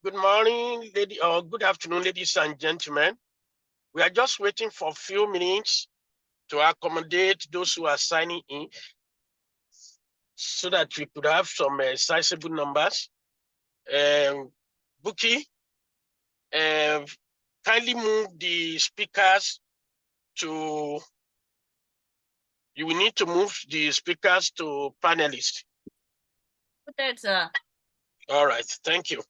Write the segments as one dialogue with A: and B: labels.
A: Good morning, good afternoon, ladies and gentlemen. We are just waiting for a few minutes to accommodate those who are signing in so that we could have some sizable numbers. Buki, kindly move the speakers to, you will need to move the speakers to panelists.
B: Okay, sir.
A: All right, thank you.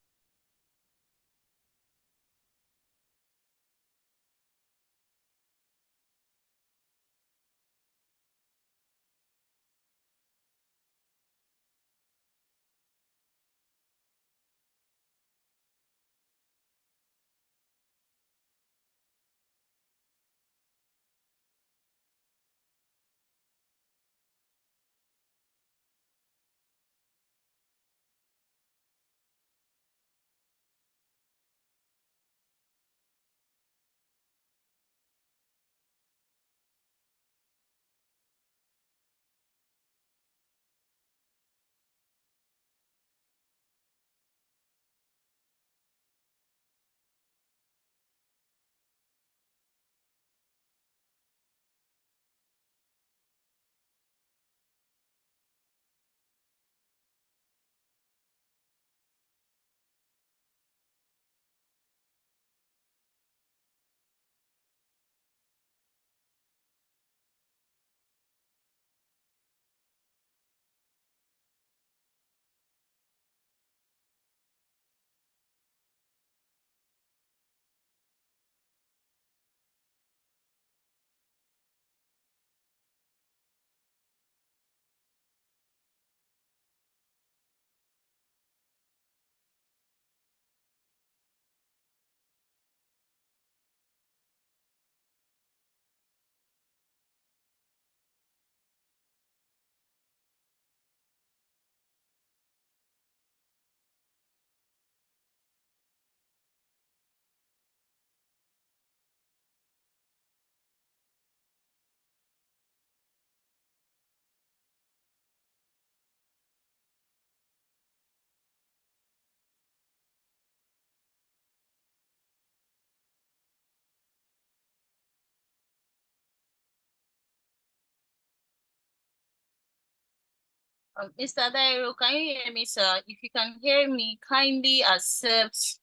B: Mr. Dairo, can you hear me, sir? If you can hear me, kindly accept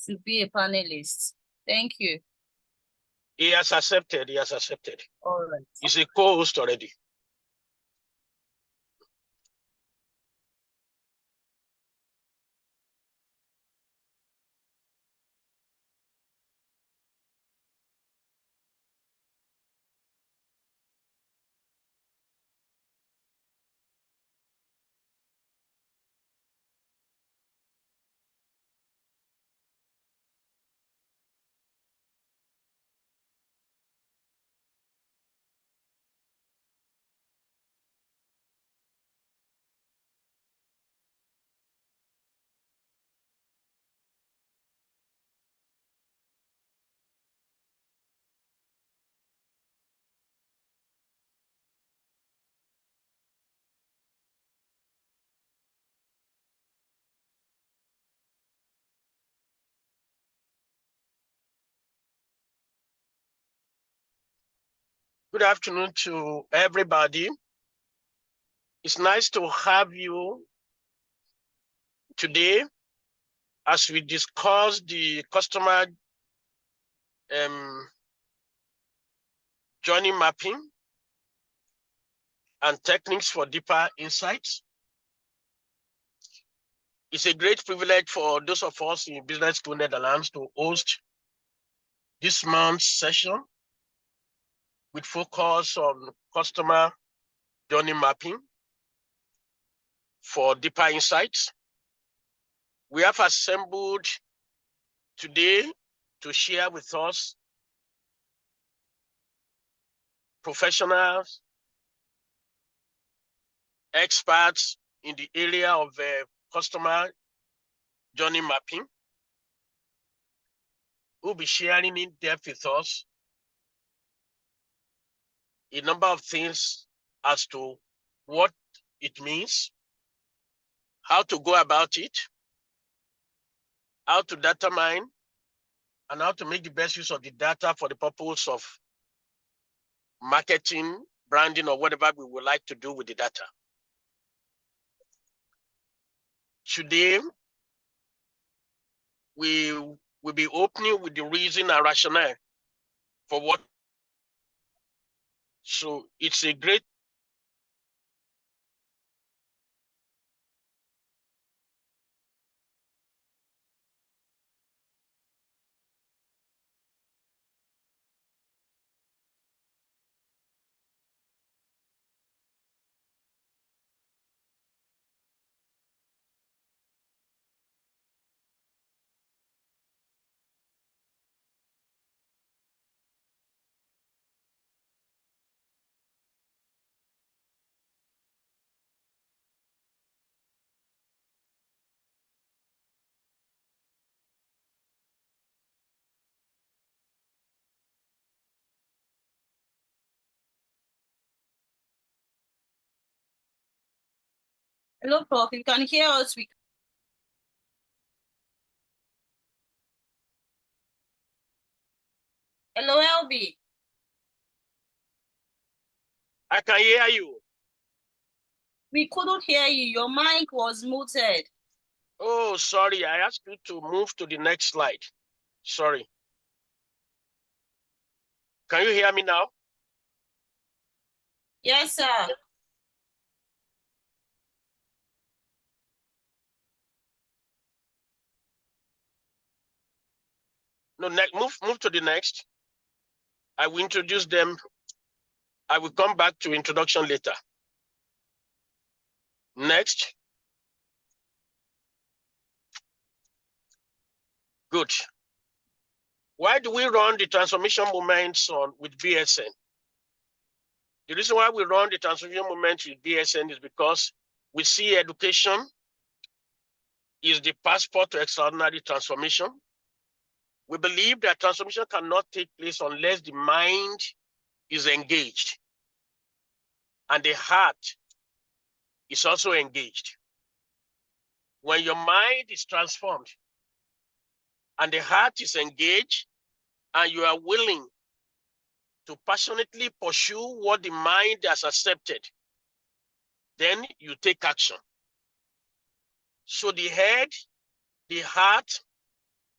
B: to be a panelist. Thank you.
A: He has accepted.
B: All right.
A: He's a co-host already. Good afternoon to everybody. It's nice to have you today as we discuss the customer journey mapping and techniques for deeper insights. It's a great privilege for those of us in Business School Netherlands to host this month's session with focus on customer journey mapping for deeper insights. We have assembled today to share with us professionals, experts in the area of customer journey mapping, who will be sharing in depth with us a number of things as to what it means, how to go about it, how to data mine, and how to make the best use of the data for the purpose of marketing, branding, or whatever we would like to do with the data. Today, we will be opening with the reason and rationale for what. So it's a great
B: Hello, Prof. You can hear us. Hello, LB.
A: I can hear you.
B: We couldn't hear you. Your mic was muted.
A: Oh, sorry. I asked you to move to the next slide. Sorry. Can you hear me now?
B: Yes, sir.
A: No, move to the next. I will introduce them. I will come back to introduction later. Next. Good. Why do we run the transformation moments on with BSN? The reason why we run the transformation moments with BSN is because we see education is the passport to extraordinary transformation. We believe that transformation cannot take place unless the mind is engaged and the heart is also engaged. When your mind is transformed and the heart is engaged and you are willing to passionately pursue what the mind has accepted, then you take action. So the head, the heart,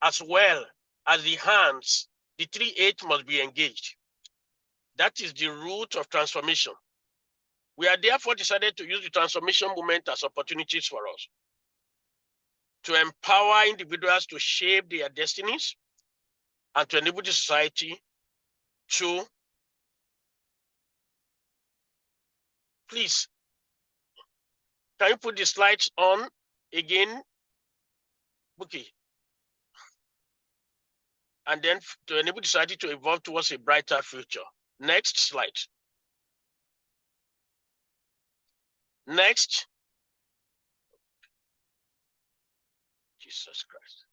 A: as well as the hands, the 3H must be engaged. That is the root of transformation. We are therefore decided to use the transformation movement as opportunities for us to empower individuals to shape their destinies and to enable the society to, please, can you put the slides on again, Buki? And then to enable the society to evolve towards a brighter future. Next slide. Next. Jesus Christ.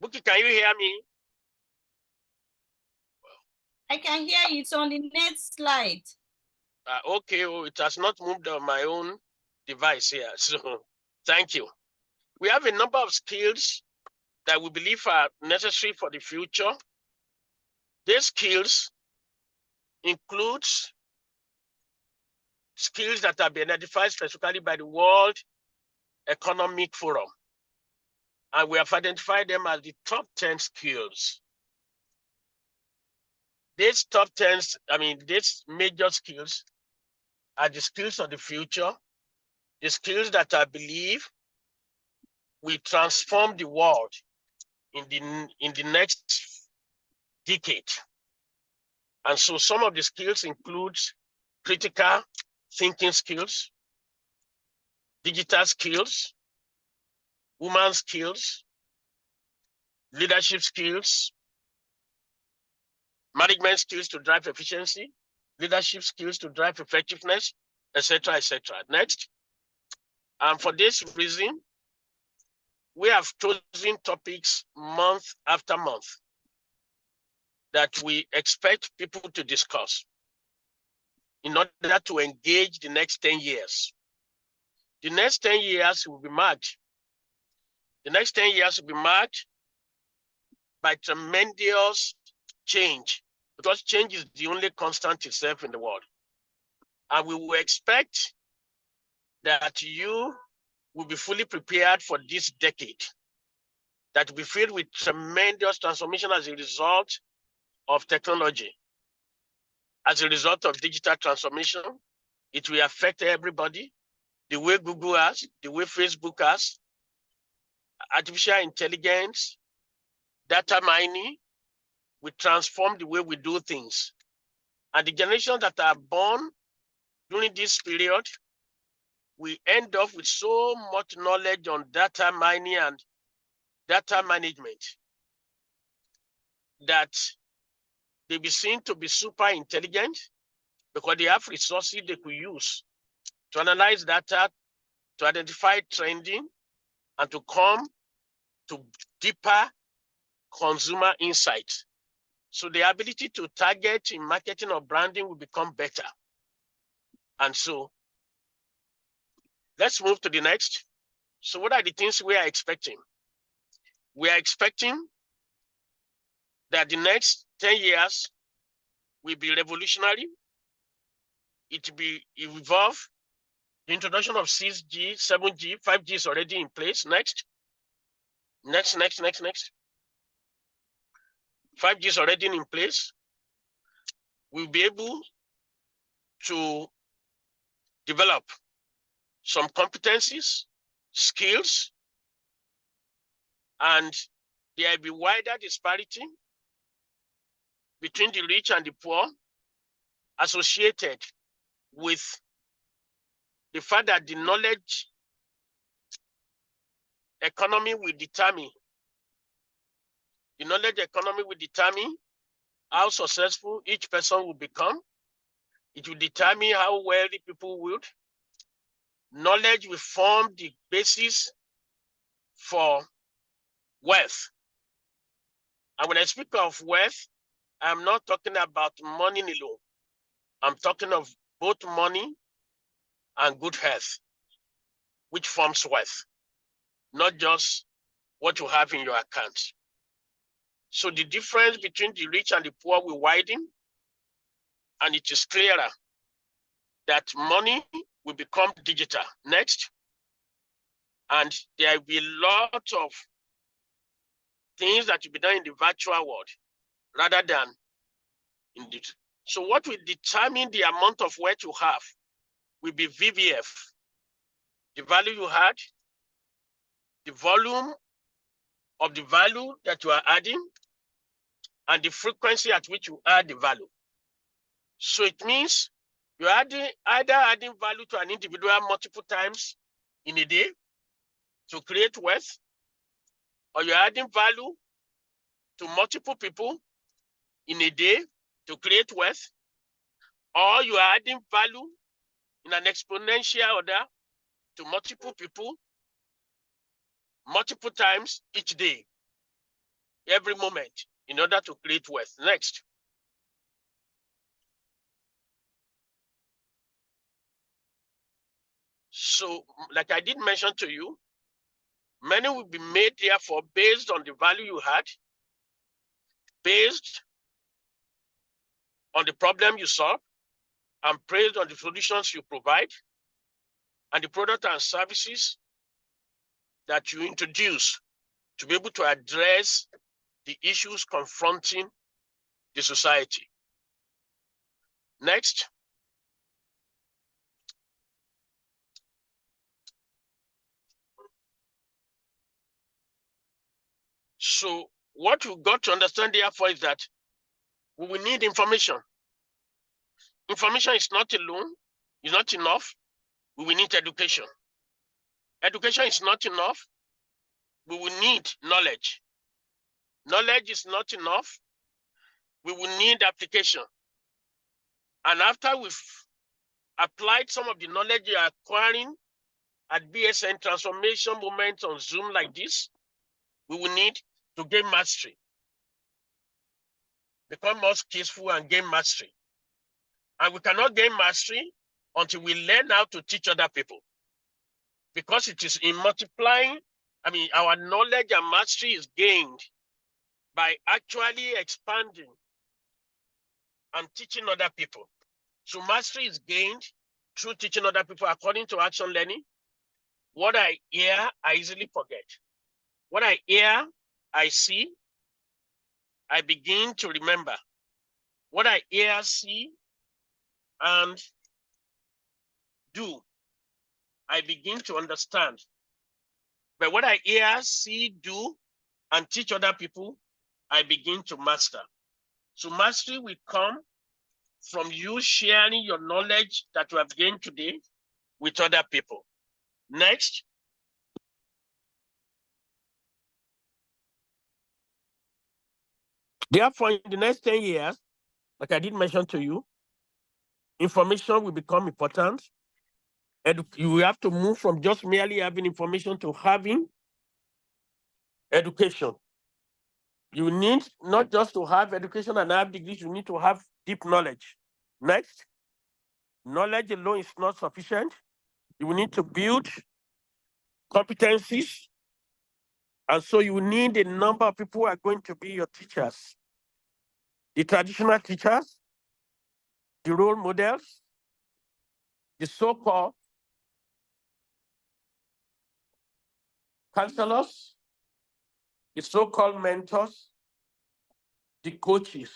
A: Buki, can you hear me?
B: I can hear you. It's on the next slide.
A: Okay, oh, it has not moved on my own device here. So thank you. We have a number of skills that we believe are necessary for the future. These skills include skills that have been identified specifically by the World Economic Forum. And we have identified them as the top 10 skills. These top 10, these major skills are the skills of the future, the skills that I believe will transform the world in the next decade. And so some of the skills include critical thinking skills, digital skills, woman skills, leadership skills, management skills to drive efficiency, leadership skills to drive effectiveness, etc., etc. Next. And for this reason, we have chosen topics month after month that we expect people to discuss in order to engage the next 10 years. The next 10 years will be marked The next 10 years will be marked by tremendous change, because change is the only constant itself in the world. And we will expect that you will be fully prepared for this decade that will be filled with tremendous transformation as a result of technology. As a result of digital transformation, it will affect everybody. The way Google has, the way Facebook has, artificial intelligence, data mining will transform the way we do things. And the generations that are born during this period, we end up with so much knowledge on data mining and data management that they be seen to be super intelligent because they have resources they could use to analyze data, to identify trending, and to come to deeper consumer insight. So the ability to target in marketing or branding will become better. And so let's move to the next. So what are the things we are expecting? We are expecting that the next 10 years will be revolutionary. It will be evolve. The introduction of 6G, 7G, 5G is already in place. Next. 5G is already in place. We'll be able to develop some competencies, skills, and there will be wider disparity between the rich and the poor associated with the fact that the knowledge economy will determine how successful each person will become. It will determine how wealthy people will. Knowledge will form the basis for wealth. And when I speak of wealth, I'm not talking about money alone. I'm talking of both money and good health, which forms wealth, not just what you have in your account. So the difference between the rich and the poor will widen, and it is clearer that money will become digital. Next. And there will be a lot of things that will be done in the virtual world rather than in the. So what will determine the amount of wealth you have will be VVF, the value you had, the volume of the value that you are adding, and the frequency at which you add the value. So it means you're either adding value to an individual multiple times in a day to create wealth, or you're adding value to multiple people in a day to create wealth, or you are adding value in an exponential order to multiple people, multiple times each day, every moment, in order to create wealth. Next. So, like I did mention to you, money will be made therefore based on the value you had, based on the problem you solve, and based on the solutions you provide, and the product and services that you introduce to be able to address the issues confronting the society. Next. So what we've got to understand therefore is that we will need information. Information is not alone, is not enough. We will need education. Education is not enough. We will need knowledge. Knowledge is not enough. We will need application. And after we've applied some of the knowledge you're acquiring at BSN transformation moments on Zoom like this, we will need to gain mastery. Become more skillful and gain mastery. And we cannot gain mastery until we learn how to teach other people. Because it is in multiplying our knowledge and mastery is gained by actually expanding and teaching other people. So mastery is gained through teaching other people. According to action learning, what I hear, I easily forget. What I hear, I see, I begin to remember. What I hear, see, and do, I begin to understand. But what I hear, see, do, and teach other people, I begin to master. So mastery will come from you sharing your knowledge that you have gained today with other people. Next. Therefore, in the next 10 years, like I did mention to you, information will become important. And you have to move from just merely having information to having education. You need not just to have education and have degrees, you need to have deep knowledge. Next, knowledge alone is not sufficient. You need to build competencies. And so you need a number of people who are going to be your teachers. The traditional teachers, the role models, the so-called counselors, the so-called mentors, the coaches,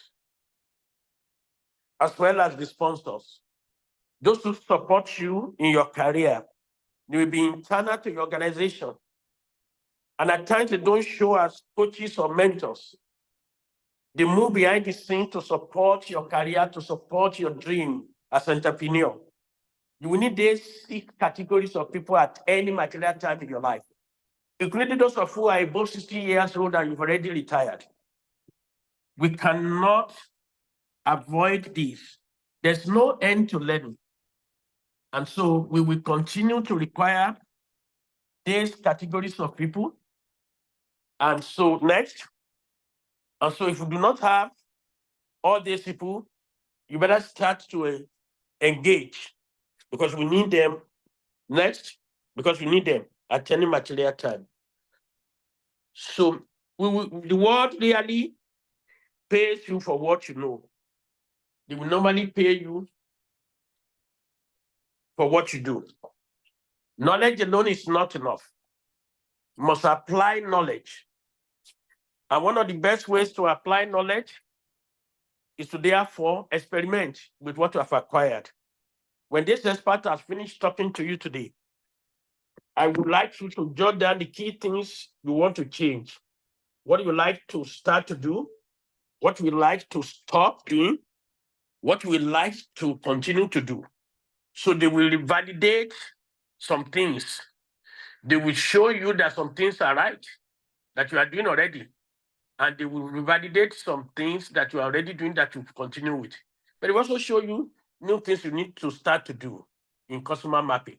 A: as well as the sponsors. Those who support you in your career, they will be internal to your organization. And at times they don't show as coaches or mentors. They move behind the scenes to support your career, to support your dream as an entrepreneur. You will need these 6 categories of people at any material time in your life, including those of who are above 60 years old and you've already retired. We cannot avoid this. There's no end to learning. And so we will continue to require these categories of people. And so next, and so if you do not have all these people, you better start to engage, because we need them. Next, because we need them at any material time. So the world really pays you for what you know. They will normally pay you for what you do. Knowledge alone is not enough. You must apply knowledge. And one of the best ways to apply knowledge is to therefore experiment with what you have acquired. When this expert has finished talking to you today, I would like you to jot down the key things you want to change. What you like to start to do, what you like to stop doing, what you like to continue to do. So they will validate some things. They will show you that some things are right, that you are doing already. And they will validate some things that you are already doing that you continue with. But they will also show you new things you need to start to do in customer mapping.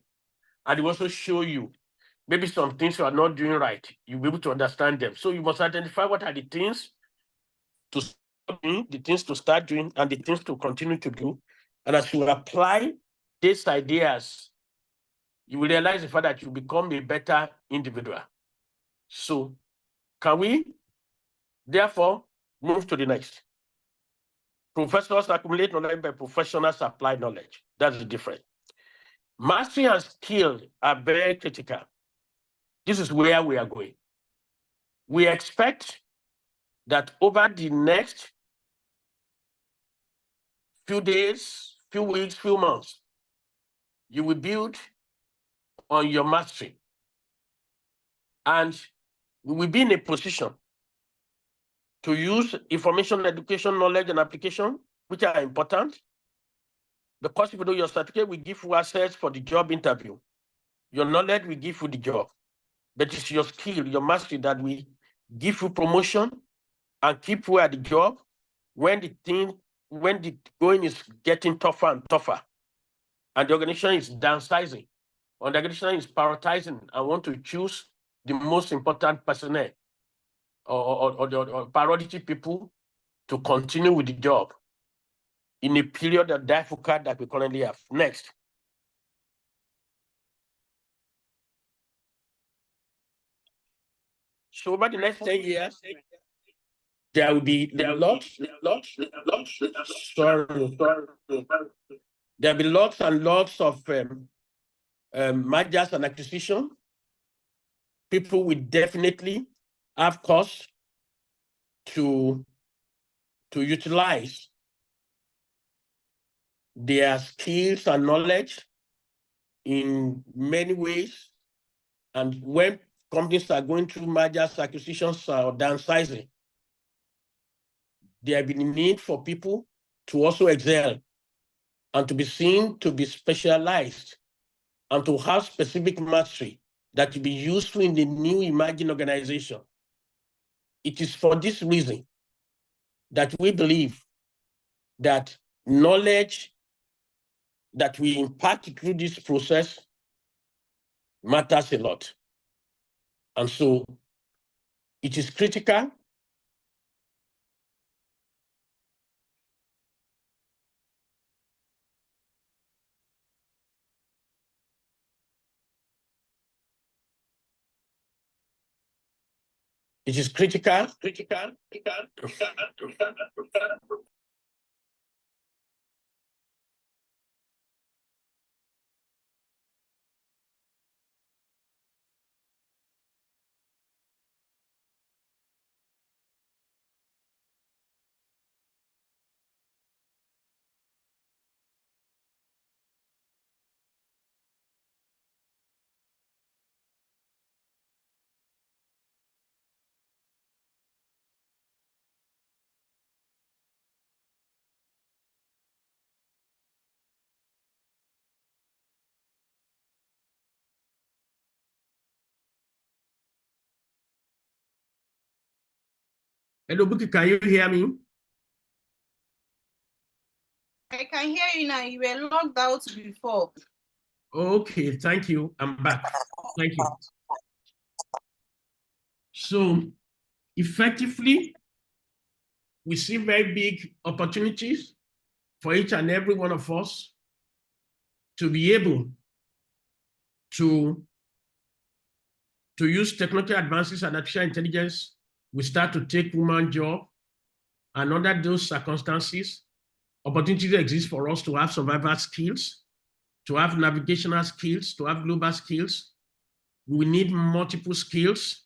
A: And they will also show you maybe some things you are not doing right. You'll be able to understand them. So you must identify what are the things to start doing, the things to start doing, and the things to continue to do. And as you apply these ideas, you will realize the fact that you become a better individual. So can we therefore move to the next? Professors accumulate knowledge, but professionals apply knowledge. That's the difference. Mastery and skill are very critical. This is where we are going. We expect that over the next few days, few weeks, few months, you will build on your mastery. And we will be in a position to use information, education, knowledge, and application, which are important. Because if you do your certificate, we give you access for the job interview. Your knowledge will give you the job. But it's your skill, your mastery that will give you promotion and keep you at the job when the going is getting tougher and tougher. And the organization is downsizing, or the organization is prioritizing and want to choose the most important personnel or priority people to continue with the job in a period of difficulty that we currently have. Next. So over the next 10 years, there will be lots and lots of mergers and acquisition. People will definitely have costs to utilize their skills and knowledge in many ways. And when companies are going through mergers, acquisitions, or downsizing, there will be need for people to also excel and to be seen to be specialized and to have specific mastery that will be useful in the new emerging organization. It is for this reason that we believe that knowledge that we impart through this process matters a lot. And so it is critical Hello, Buki, can you hear me?
B: I can hear you now. You were logged out before.
A: Okay, thank you. I'm back. Thank you. So effectively, we see very big opportunities for each and every one of us to be able to use technological advances and artificial intelligence. We start to take human job, and under those circumstances, opportunities exist for us to have survival skills, to have navigational skills, to have global skills. We will need multiple skills.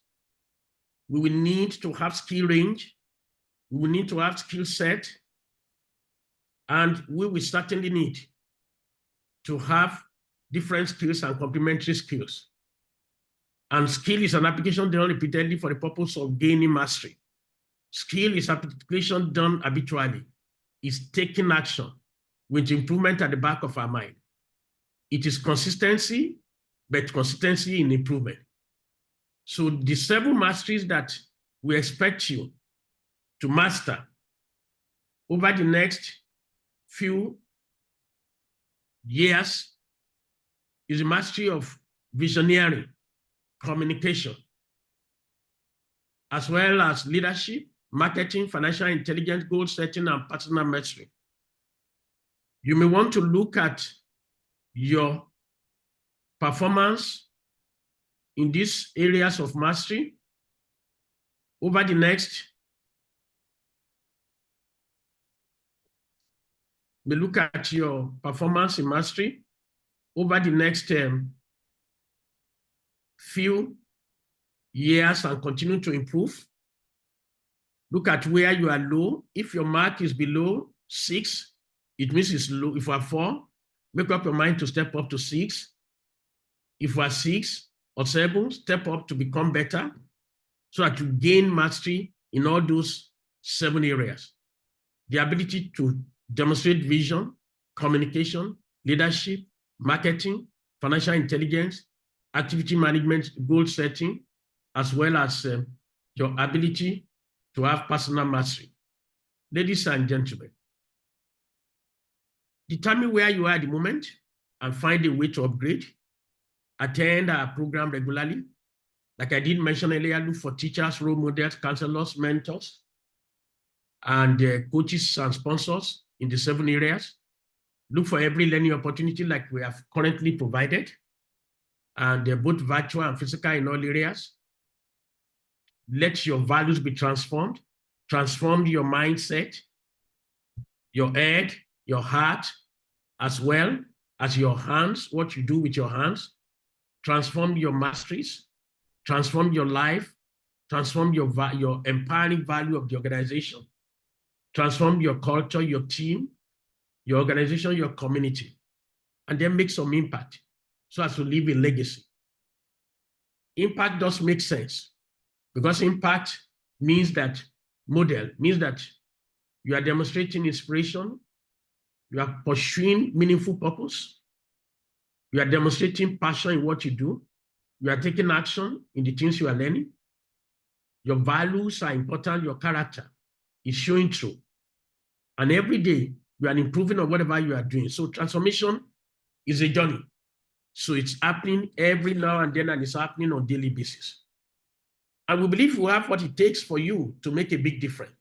A: We will need to have skill range. We will need to have skill set. And we will certainly need to have different skills and complementary skills. And skill is an application done repeatedly for the purpose of gaining mastery. Skill is application done habitually. It's taking action with improvement at the back of our mind. It is consistency, but consistency in improvement. So the 7 masteries that we expect you to master over the next few years is the mastery of visionary communication, as well as leadership, marketing, financial intelligence, goal setting, and personal mastery. You may want to look at your performance in these areas of mastery over the next, we look at your performance in mastery over the next few years and continue to improve. Look at where you are low. If your mark is below 6, it means it's low. If you are 4, make up your mind to step up to 6. If you are 6 or 7, step up to become better so that you gain mastery in all those 7 areas. The ability to demonstrate vision, communication, leadership, marketing, financial intelligence, activity management, goal setting, as well as your ability to have personal mastery. Ladies and gentlemen, determine where you are at the moment and find a way to upgrade. Attend our program regularly. Like I did mention earlier, look for teachers, role models, counselors, mentors, and coaches and sponsors in the 7 areas. Look for every learning opportunity like we have currently provided, and both virtual and physical in all areas. let your values be transformed, transform your mindset, your head, your heart, as well as your hands, what you do with your hands, transform your masteries, transform your life, transform your empowering value of the organization, transform your culture, your team, your organization, your community, and then make some impact so as to leave a legacy. Impact does make sense because impact means that you are demonstrating inspiration, you are pursuing meaningful purpose, you are demonstrating passion in what you do, you are taking action in the things you are learning, your values are important, your character is showing through. And every day you are improving on whatever you are doing. So transformation is a journey. So it's happening every now and then, and it's happening on a daily basis. And we believe we have what it takes for you to make a big difference,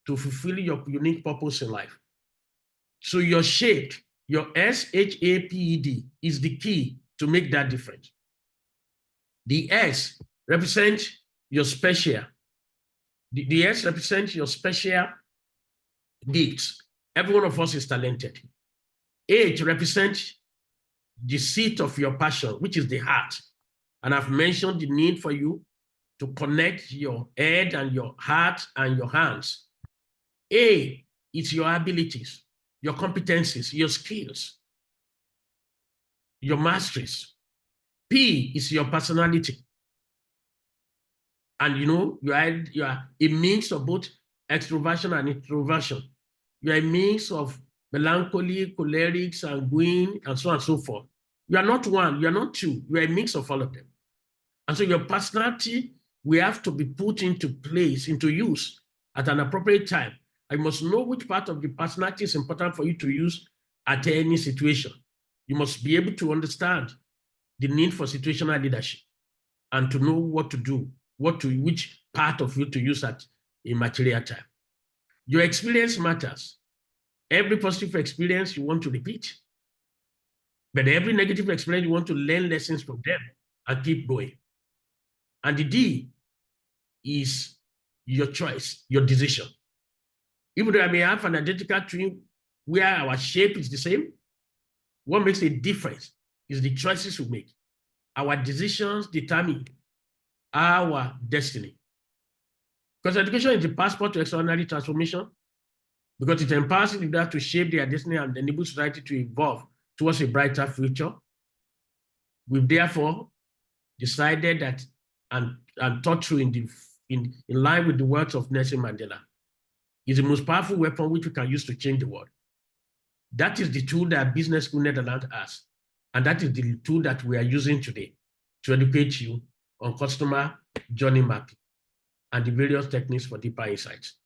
A: to fulfill your unique purpose in life. So your SHAPED, your SHAPED is the key to make that difference. The S represents your special. The S represents your special gifts. Every one of us is talented. H represents the seat of your passion, which is the heart. And I've mentioned the need for you to connect your head and your heart and your hands. A is your abilities, your competencies, your skills, your masteries. P is your personality. And you are a mix of both extroversion and introversion. You are a mix of melancholy, choleric, sanguine, and so on and so forth. You are not one, you are not two, you are a mix of all of them. And so your personality will have to be put into place, into use at an appropriate time. I must know which part of the personality is important for you to use at any situation. You must be able to understand the need for situational leadership and to know what to do, which part of you to use at a material time. Your experience matters. Every positive experience you want to repeat, but every negative experience you want to learn lessons from them and keep going. And the D is your choice, your decision. Even though I may have an identical twin where our shape is the same, what makes a difference is the choices we make. Our decisions determine our destiny. Because education is the passport to extraordinary transformation, because it empowers leaders to shape their destiny and enable society to evolve towards a brighter future. We've therefore decided that and thought through in line with the words of Nelson Mandela, is the most powerful weapon which we can use to change the world. That is the tool that Business School Netherlands has, and that is the tool that we are using today to educate you on customer journey mapping and the various techniques for deeper insights.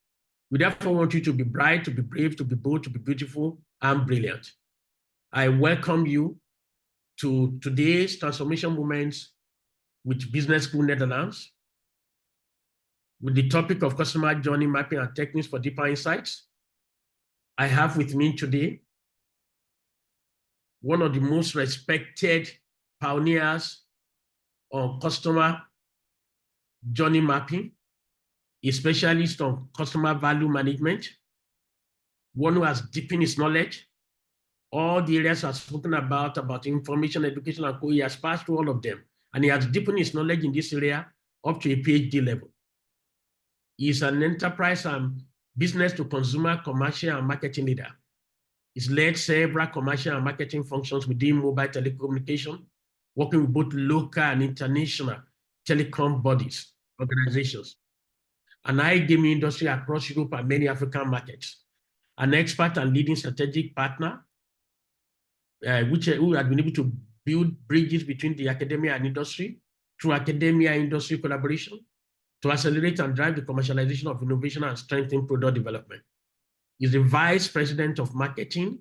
A: We therefore want you to be bright, to be brave, to be bold, to be beautiful, and brilliant. I welcome you to today's Transformation Moments with Business School Netherlands, with the topic of customer journey mapping and techniques for deeper insights. I have with me today one of the most respected pioneers on customer journey mapping, a specialist on customer value management, one who has deepened his knowledge. All the areas I've spoken about information, education, and co, he has passed through all of them. And he has deepened his knowledge in this area up to a PhD level. He is an enterprise and business to consumer, commercial, and marketing leader. He's led several commercial and marketing functions within mobile telecommunication, working with both local and international telecom bodies, organizations, and iGaming industry across Europe and many African markets. An expert and leading strategic partner, who has been able to build bridges between the academia and industry through academia-industry collaboration to accelerate and drive the commercialization of innovation and strengthen product development. He's the Vice President of Marketing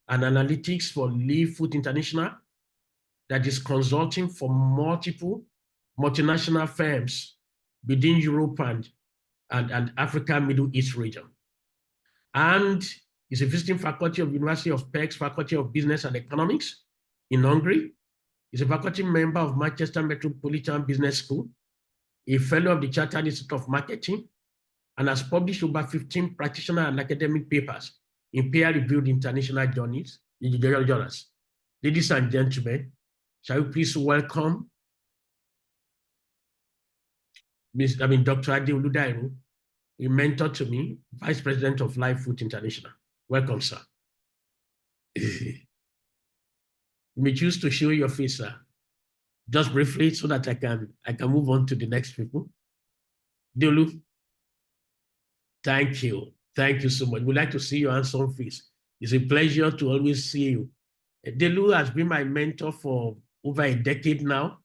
A: and Analytics for Live Food International, that is consulting for multiple multinational firms within Europe and Africa, Middle East region. And he's a visiting faculty of University of Pécs Faculty of Business and Economics in Hungary. He's a faculty member of Manchester Metropolitan Business School,
C: a fellow of the Chartered Institute of Marketing, and has published over 15 practitioner and academic papers in peer-reviewed international journals. Ladies and gentlemen, shall we please welcome Dr. Adeolu Dairo, a mentor to me, Vice President of Live Food International. Welcome, sir. You may choose to show your face, sir, just briefly, so that I can move on to the next people. Deolu, thank you. Thank you so much. We'd like to see your handsome face. It's a pleasure to always see you. Deolu has been my mentor for over a decade now.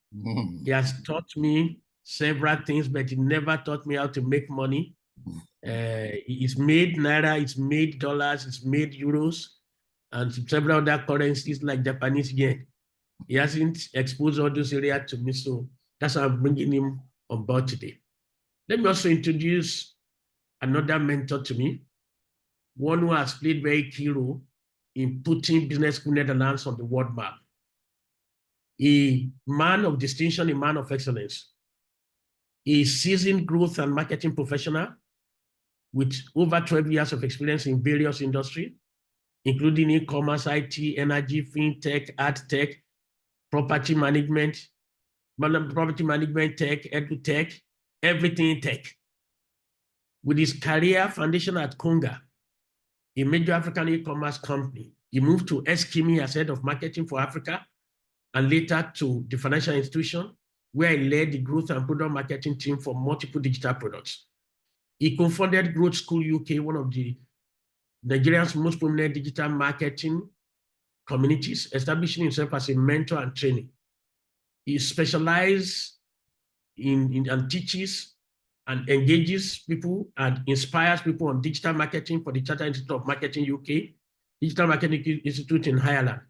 C: He has taught me several things, but he never taught me how to make money. It's made naira, it's made dollars, it's made euros, and several other currencies like Japanese yen. He hasn't exposed all those areas to me, so that's why I'm bringing him on board today. Let me also introduce another mentor to me, one who has played very key role in putting Business School Netherlands on the world map. A man of distinction, a man of excellence, a seasoned growth and marketing professional with over 12 years of experience in various industries, including e-commerce, IT, energy, fintech, art tech, property management tech, edu tech, everything tech. With his career foundation at Konga, a major African e-commerce company, he moved to Eskimi as head of marketing for Africa, and later to the financial institution, where he led the growth and product marketing team for multiple digital products. He co-founded Growth School UK, one of the Nigeria's most prominent digital marketing communities, establishing himself as a mentor and trainer. He specializes in and teaches and engages people and inspires people on digital marketing for the Chartered Institute of Marketing UK, Digital Marketing Institute in Ireland.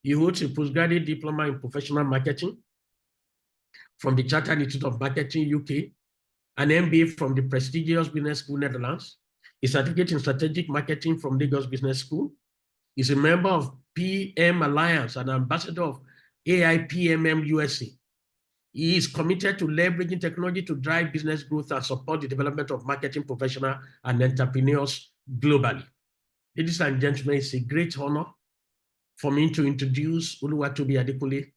C: He holds a postgraduate diploma in professional marketing from the Chartered Institute of Marketing UK, an MBA from the prestigious Business School Netherlands, a certificate in strategic marketing from Lagos Business School. He's a member of PM Alliance and ambassador of AIPMM USA. He is committed to leveraging technology to drive business growth and support the development of marketing professionals and entrepreneurs globally. Ladies and gentlemen, it's a great honor for me to introduce Oluwatobi Adekunle,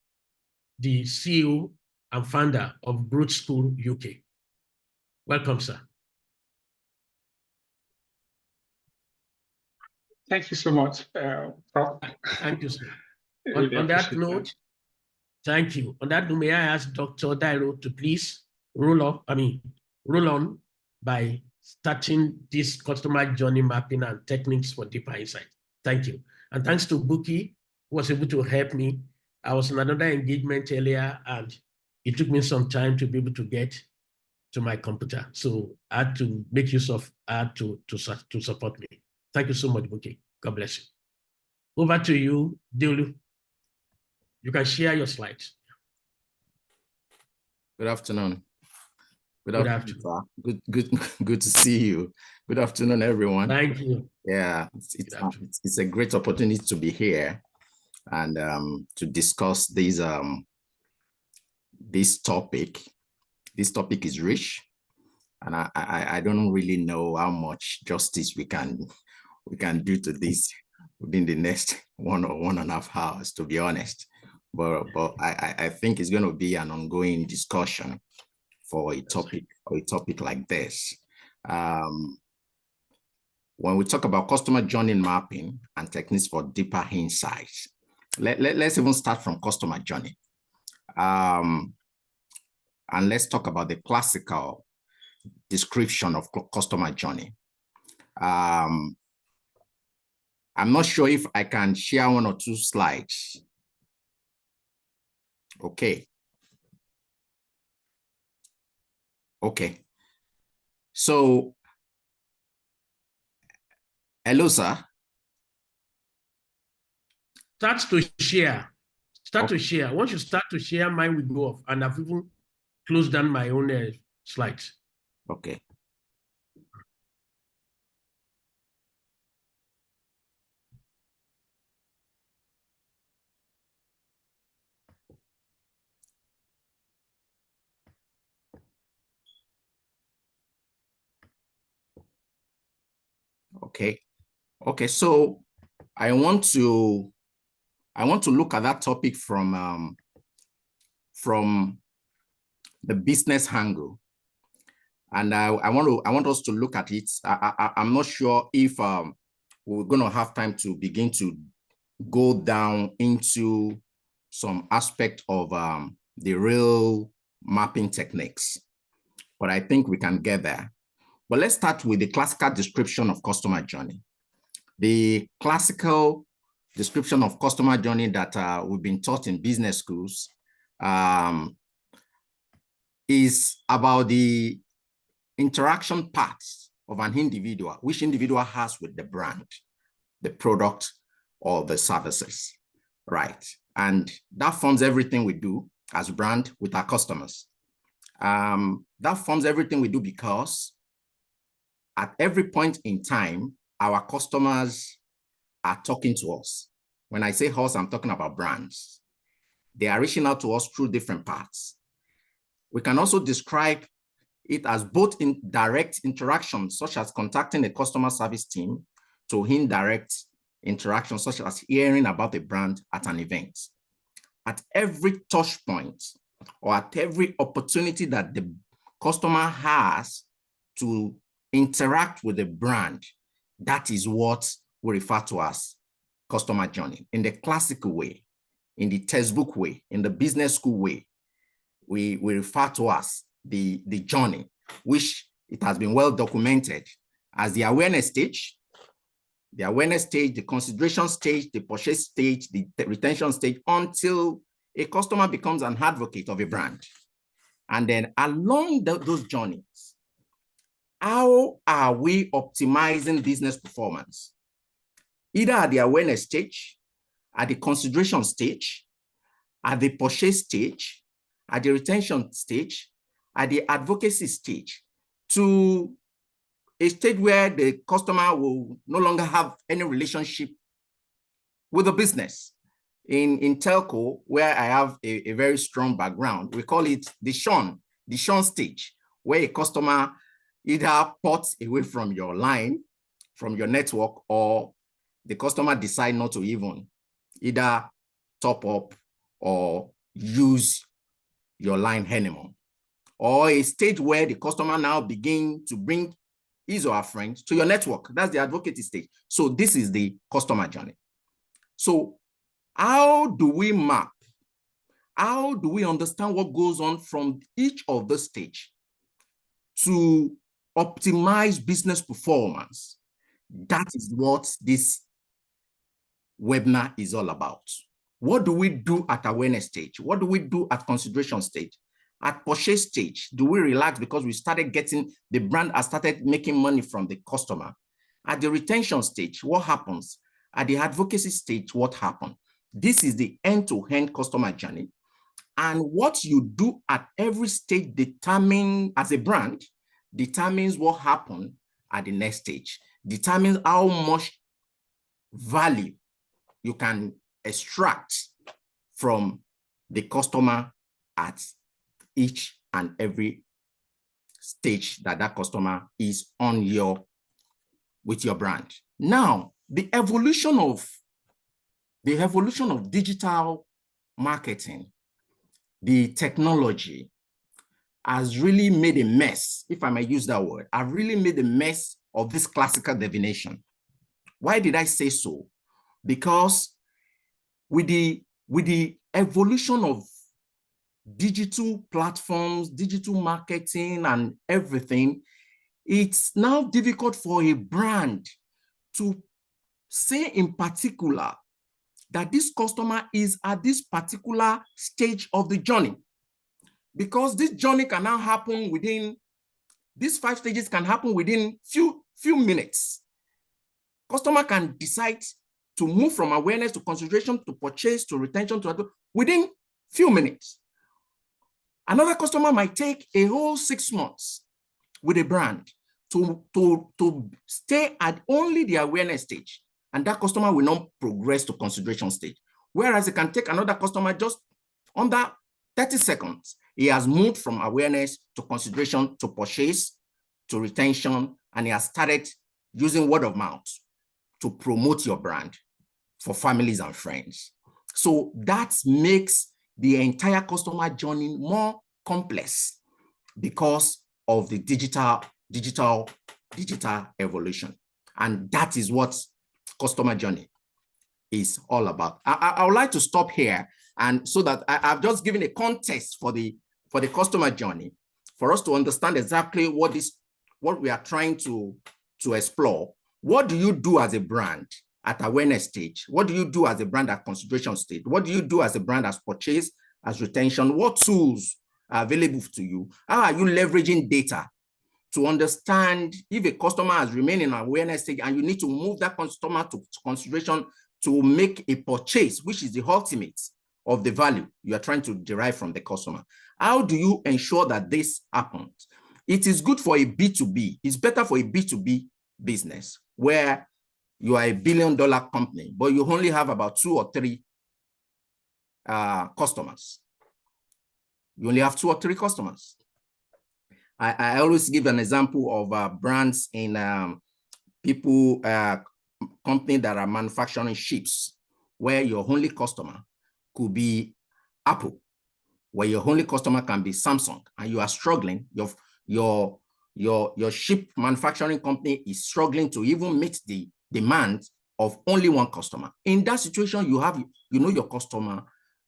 C: the CEO and founder of Growth School UK. Welcome, sir.
D: Thank you so much, Prof.
C: Thank you, sir.
D: Really
C: On that note, thank you. On that note, may I ask Dr. Dairo to please roll on by starting this customer journey mapping and techniques for deeper insight. Thank you. And thanks to Buki, who was able to help me. I was in another engagement earlier, and it took me some time to be able to get to my computer. So I had to make use of to support me. Thank you so much, Buki. God bless you. Over to you, Deolu. You can share your slides.
E: Good afternoon.
C: Good afternoon.
E: Good to see you. Good afternoon, everyone.
C: Thank you.
E: Yeah, it's a great opportunity to be here and to discuss this topic. This topic is rich, and I don't really know how much justice we can do to this within the next 1 or 1.5 hours, to be honest. But I think it's going to be an ongoing discussion for a topic like this. When we talk about customer journey mapping and techniques for deeper insights, let's even start from customer journey. And let's talk about the classical description of customer journey. I'm not sure if I can share 1 or 2 slides. Okay. So, hello, sir.
C: Start to share. To share. Once you start to share, mine will go off, and I've even closed down my own slides.
E: Okay. Okay. Okay. So I want to look at that topic from the business angle. And I want us to look at it. I'm not sure if we're going to have time to begin to go down into some aspect of the real mapping techniques, but I think we can get there. But let's start with the classical description of customer journey. The classical description of customer journey that we've been taught in business schools is about the interaction parts of an individual, which individual has with the brand, the product, or the services, right? And that forms everything we do as brand with our customers. That forms everything we do because at every point in time, our customers are talking to us. When I say us, I'm talking about brands. They are reaching out to us through different paths. We can also describe it as both in direct interactions, such as contacting a customer service team, to indirect interactions, such as hearing about the brand at an event. At every touch point or at every opportunity that the customer has to interact with the brand, that is what we refer to as customer journey. In the classical way, in the textbook way, in the business school way, we refer to as the journey, which it has been well documented as the awareness stage, the consideration stage, the purchase stage, the retention stage, until a customer becomes an advocate of a brand. And then along those journeys, how are we optimizing business performance? Either at the awareness stage, at the consideration stage, at the purchase stage, at the retention stage, at the advocacy stage, to a stage where the customer will no longer have any relationship with the business. In telco, where I have a very strong background, we call it the shun stage, where a customer either ports away from your line, from your network, or the customer decide not to even either top up or use your line anymore. Or a stage where the customer now begin to bring his or her friends to your network. That's the advocacy stage. So this is the customer journey. So how do we map? How do we understand what goes on from each of the stage to optimize business performance? That is what this webinar is all about. What do we do at awareness stage? What do we do at consideration stage? At purchase stage, do we relax because we started getting, the brand has started making money from the customer? At the retention stage, what happens? At the advocacy stage, what happens? This is the end-to-end customer journey. And what you do at every stage as a brand, determines what happens at the next stage, determines how much value you can extract from the customer at each and every stage that customer is with your brand. Now, the evolution of digital marketing, the technology has really made a mess, if I may use that word, I've really made a mess of this classical definition. Why did I say so? Because with the evolution of digital platforms, digital marketing, and everything, it's now difficult for a brand to say in particular that this customer is at this particular stage of the journey, because this journey can now happen within, these 5 stages can happen within few minutes. Customer can decide to move from awareness to consideration to purchase to retention to within few minutes. Another customer might take a whole 6 months with a brand to stay at only the awareness stage, and that customer will not progress to consideration stage. Whereas it can take another customer just under 30 seconds. He has moved from awareness to consideration to purchase to retention, and he has started using word of mouth to promote your brand for families and friends. So that makes the entire customer journey more complex because of the digital evolution. And that is what customer journey is all about. I would like to stop here, and so that I've just given a context for the customer journey for us to understand exactly what we are trying to explore. What do you do as a brand at awareness stage? What do you do as a brand at consideration stage? What do you do as a brand as purchase, as retention? What tools are available to you? How are you leveraging data to understand if a customer has remained in awareness stage and you need to move that customer to consideration to make a purchase, which is the ultimate of the value you are trying to derive from the customer? How do you ensure that this happens? It is good for a B2B. It's better for a B2B business where you are a billion-dollar company, but you only have about 2 or 3 customers. You only have 2 or 3 customers. I always give an example of brands in companies that are manufacturing ships, where your only customer could be Apple, where your only customer can be Samsung, and you are struggling. Your ship manufacturing company is struggling to even meet the demand of only one customer. In that situation, you know your customer.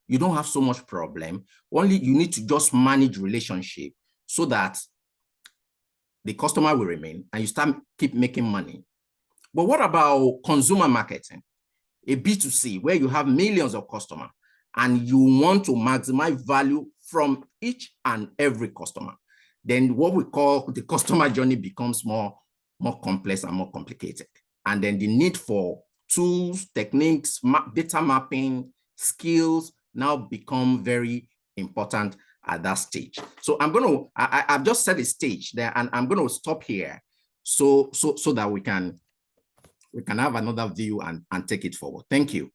E: You don't have so much problem. Only you need to just manage relationship so that the customer will remain and you keep making money. But what about consumer marketing? A B2C, where you have millions of customers and you want to maximize value from each and every customer. Then what we call the customer journey becomes more complex and more complicated. And then the need for tools, techniques, data mapping, skills now become very important at that stage. So I've just set a stage there, and I'm going to stop here so that we can have another view and take it forward. Thank you.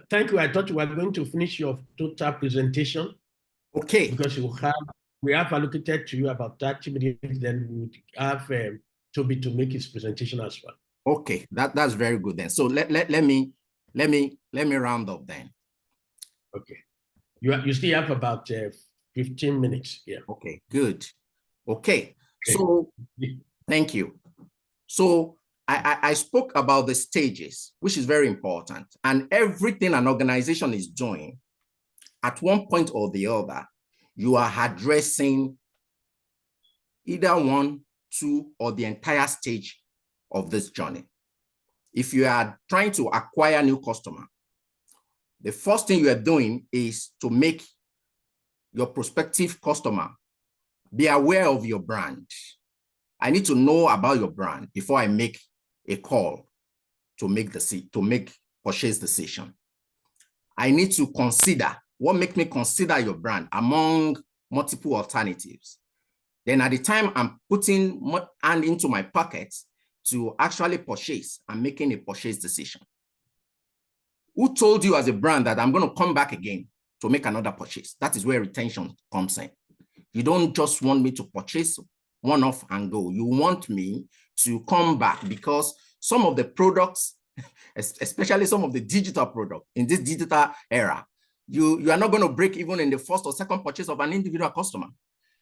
C: Thank you. I thought you were going to finish your total presentation.
E: Okay.
C: Because we have allocated to you about 30 minutes, then we would have Toby to make his presentation as well.
E: Okay, that's very good then. So let me round up then.
C: Okay, you still have about 15 minutes here.
E: Okay, good. Okay, so thank you. So I spoke about the stages, which is very important, and everything an organization is doing, at one point or the other, you are addressing either 1, 2, or the entire stage of this journey. If you are trying to acquire new customer, the first thing you are doing is to make your prospective customer be aware of your brand. I need to know about your brand before I make a call to make purchase decision. I need to consider what makes me consider your brand among multiple alternatives. Then at the time I'm putting hand into my pocket to actually purchase and making a purchase decision. Who told you as a brand that I'm going to come back again to make another purchase? That is where retention comes in. You don't just want me to purchase one off and go. You want me to come back because some of the products, especially some of the digital products in this digital era, you are not going to break even in the first or second purchase of an individual customer.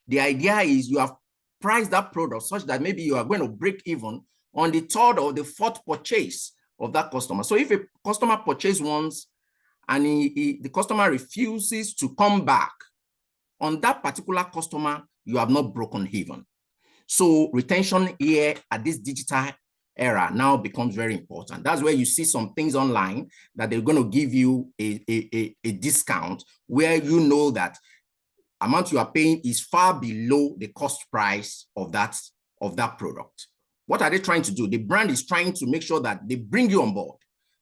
E: The idea is you have priced that product such that maybe you are going to break even on the 3rd or the 4th purchase of that customer. So if a customer purchases once and the customer refuses to come back, on that particular customer, you have not broken even. So retention here at this digital era now becomes very important. That's where you see some things online that they're going to give you a discount where you know that amount you are paying is far below the cost price of that product. What are they trying to do? The brand is trying to make sure that they bring you on board,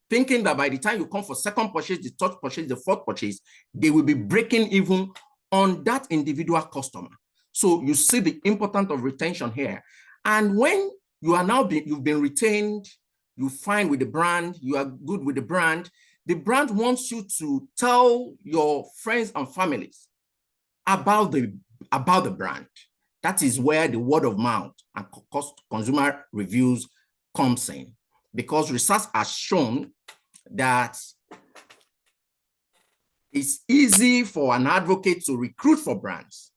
E: thinking that by the time you come for second purchase, the 3rd purchase, the 4th purchase, they will be breaking even on that individual customer. So you see the importance of retention here. And when you are you've been retained, you find with the brand, you are good with the brand wants you to tell your friends and families about the brand. That is where the word of mouth and consumer reviews comes in, because research has shown that it's easy for an advocate to recruit for brands.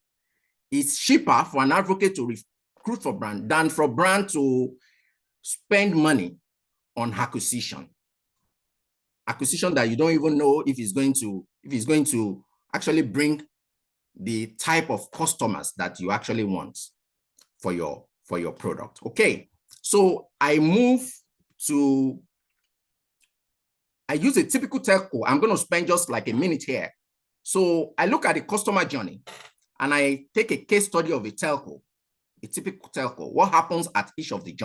E: It's cheaper for an advocate to recruit for brand than for brand to spend money on acquisition that you don't even know if it's going to actually bring the type of customers that you actually want for your product. Okay, so I use a typical telco. I'm going to spend just like a minute here. So I look at the customer journey and I take a case study of a telco, a typical telco. What happens at each of the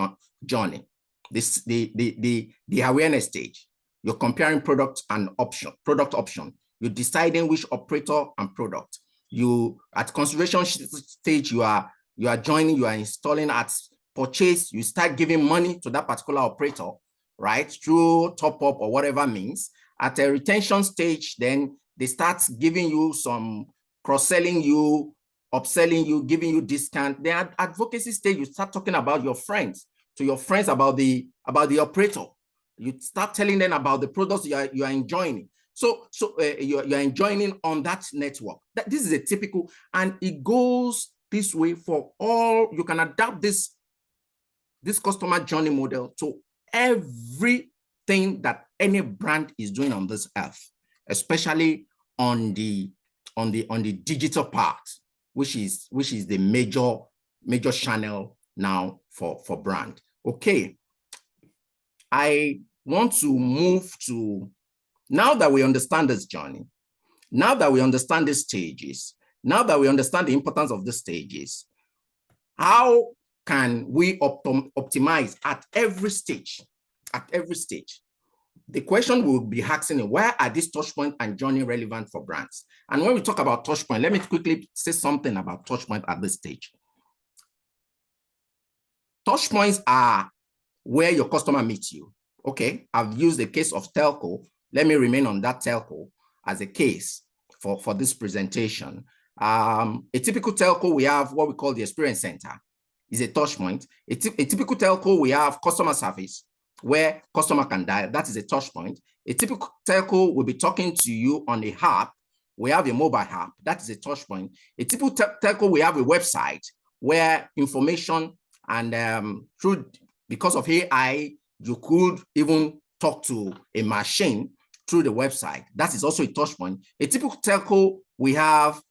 E: journey? The awareness stage. You're comparing product option. You're deciding which operator and product. You at consideration stage, you are joining, you are installing. At purchase, you start giving money to that particular operator, right? Through top up or whatever means. At a retention stage, then they start giving you some cross-selling you, upselling you, giving you discount. Then at advocacy stage, you start talking about your friends, about the operator. You start telling them about the products you are enjoying. So you're enjoying on that network. This is a typical, and it goes this way for all. You can adapt this customer journey model to everything that any brand is doing on this earth, especially on the digital part, which is the major channel now for brand. Okay, I want to move to, now that we understand this journey, now that we understand the stages, now that we understand the importance of the stages, how can we optimize at every stage? At every stage, the question we'll be asking is, where are these touchpoints and journey relevant for brands? And when we talk about touchpoint, let me quickly say something about touchpoint at this stage. Touchpoints are where your customer meets you. Okay, I've used the case of telco. Let me remain on that telco as a case for this presentation. A typical telco, we have what we call the experience center, is a touch point. A typical telco, we have customer service where customer can dial, that is a touch point. A typical telco will be talking to you on a app. We have a mobile app, that is a touch point. A typical telco, we have a website where information and because of AI, you could even talk to a machine through the website. That is also a touch point. A typical telco, we have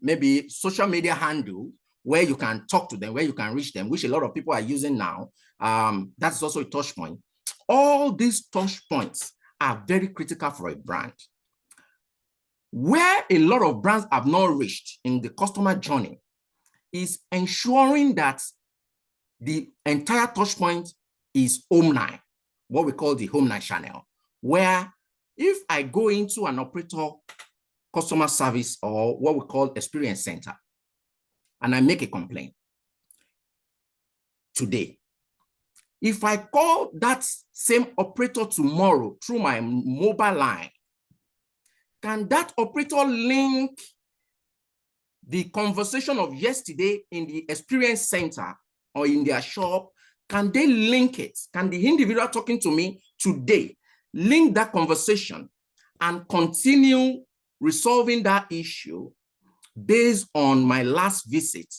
E: maybe social media handle where you can talk to them, where you can reach them, which a lot of people are using now. That's also a touch point. All these touch points are very critical for a brand. Where a lot of brands have not reached in the customer journey is ensuring that the entire touch point is Omni, what we call the Omni channel, where if I go into an operator customer service or what we call experience center, and I make a complaint today, if I call that same operator tomorrow through my mobile line, can that operator link the conversation of yesterday in the experience center or in their shop? Can they link it? Can the individual talking to me today link that conversation and continue resolving that issue based on my last visit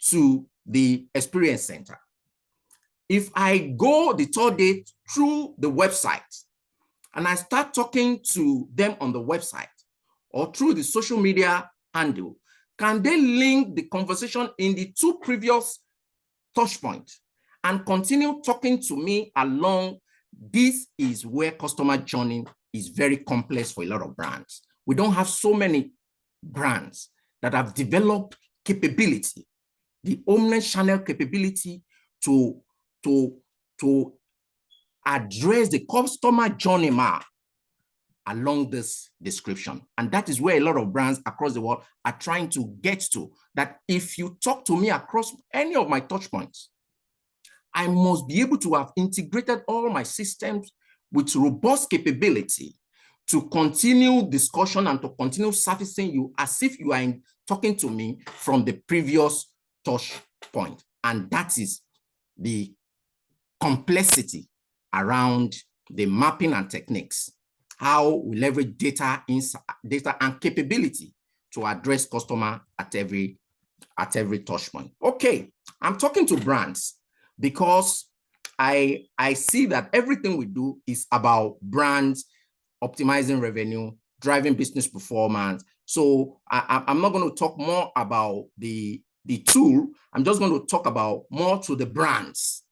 E: to the experience center? If I go the third day through the website and I start talking to them on the website or through the social media handle, can they link the conversation in the two previous touch points and continue talking to me along? This is where customer journey is very complex for a lot of brands. We don't have so many brands that have developed capability, the omni-channel capability to address the customer journey map along this description. And that is where a lot of brands across the world are trying to get to, that if you talk to me across any of my touch points, I must be able to have integrated all my systems with robust capability to continue discussion and to continue surfacing you as if you are talking to me from the previous touch point. And that is the complexity around the mapping and techniques, how we leverage data and capability to address customer at every touch point. Okay, I'm talking to brands because I see that everything we do is about brands optimizing revenue, driving business performance. So I'm not going to talk more about the tool. I'm just going to talk about more to the brands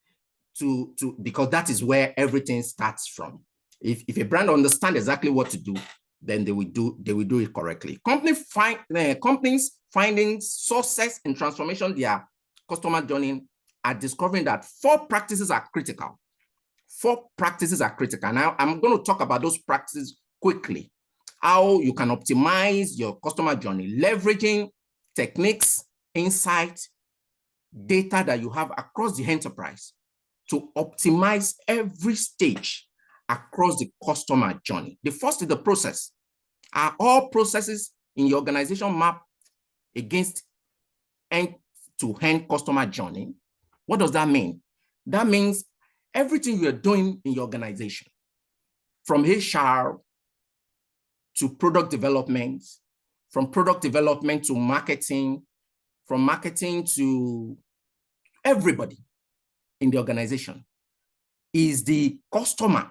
E: because that is where everything starts from. If a brand understands exactly what to do, then they will do it correctly. Companies finding success in transformation their customer journey are discovering that 4 practices are critical. 4 practices are critical. Now I'm going to talk about those practices quickly. How you can optimize your customer journey, leveraging techniques, insights, data that you have across the enterprise to optimize every stage across the customer journey. The first is the process. Are all processes in your organization mapped against end-to-end customer journey? What does that mean? That means everything you are doing in your organization, from HR to product development, from product development to marketing, from marketing to everybody in the organization, is the customer.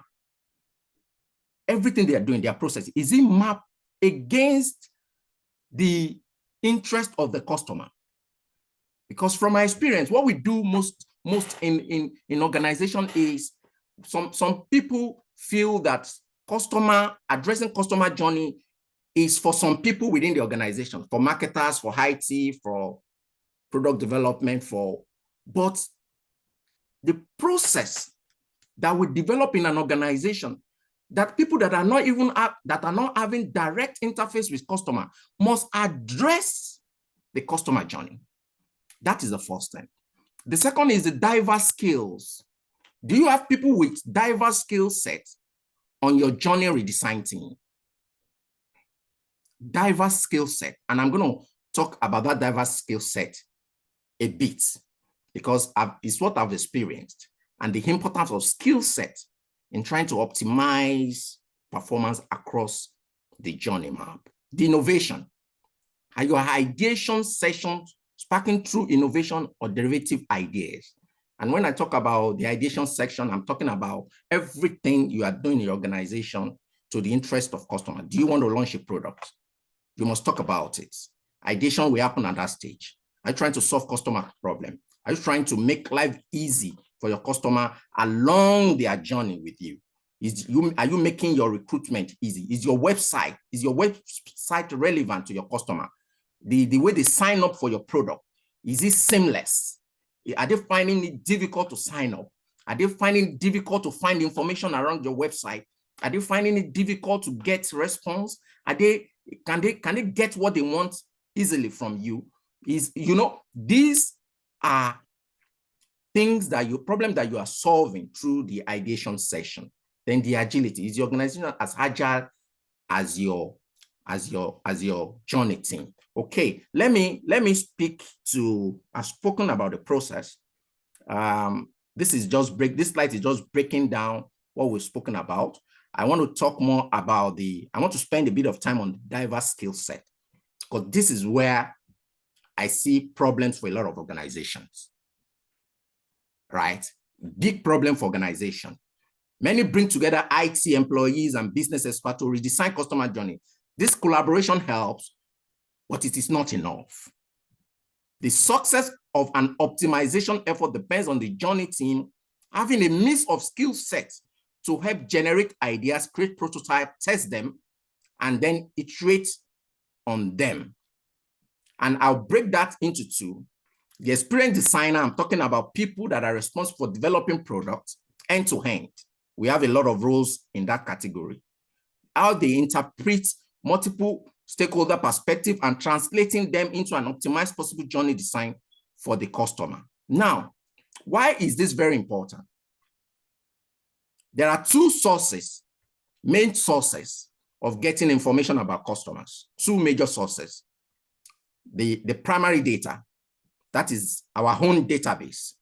E: Everything they are doing, their process, is it mapped against the interest of the customer? Because from my experience, what we do most in organization is some people feel that addressing customer journey is for some people within the organization, for marketers, for IT, for product development, but the process that we develop in an organization, that people that are not having direct interface with customer must address the customer journey. That is the first thing. The second is the diverse skills. Do you have people with diverse skill sets on your journey redesign team? Diverse skill set. And I'm going to talk about that diverse skill set a bit because it's what I've experienced and the importance of skill set in trying to optimize performance across the journey map. The innovation. Are your ideation sessions sparking true innovation or derivative ideas? And when I talk about the ideation section, I'm talking about everything you are doing in your organization to the interest of customer. Do you want to launch a product? You must talk about it. Ideation will happen at that stage. Are you trying to solve customer problem? Are you trying to make life easy for your customer along their journey with you? Are you making your recruitment easy? Is your website relevant to your customer? The way they sign up for your product, is it seamless? Are they finding it difficult to sign up? Are they finding it difficult to find information around your website? Are they finding it difficult to get response? Can they get what they want easily from you? These are things problems that you are solving through the ideation session. Then the agility. Is your organization as agile as your journey team? Okay, let me speak to. I've spoken about the process. This slide is just breaking down what we've spoken about. I want to talk more about I want to spend a bit of time on the diverse skill set, because this is where I see problems for a lot of organizations, right? Big problem for organization. Many bring together IT employees and business experts to redesign customer journey. This collaboration helps, but it is not enough. The success of an optimization effort depends on the journey team having a mix of skill sets to help generate ideas, create prototypes, test them, and then iterate on them. And I'll break that into 2. The experienced designer, I'm talking about people that are responsible for developing products end to end. We have a lot of roles in that category. How they interpret multiple stakeholder perspective and translating them into an optimized possible journey design for the customer. Now, why is this very important? There are 2 sources, main sources of getting information about customers. Two major sources. The primary data, that is our own database,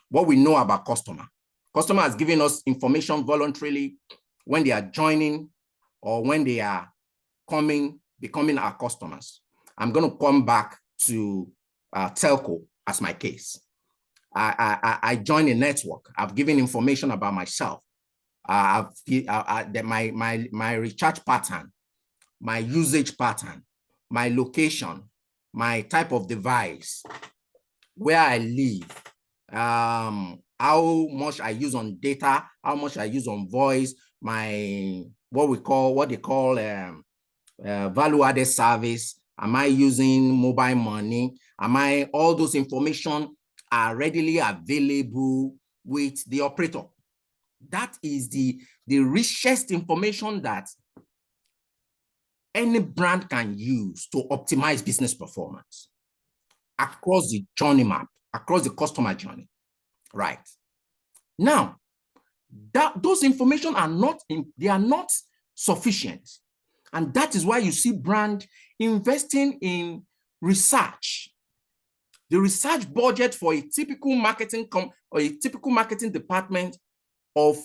E: what we know about customer. Customer has given us information voluntarily when they are joining or when they are becoming our customers. I'm going to come back to telco as my case. I joined a network. I've given information about myself. My recharge pattern, my usage pattern, my location, my type of device, where I live, how much I use on data, how much I use on voice, what they call value-added service. Am I using mobile money? All those information are readily available with the operator. That is the richest information that any brand can use to optimize business performance across the journey map, across the customer journey, right? Now, those information are not sufficient. And that is why you see brand investing in research. The research budget for a typical marketing department of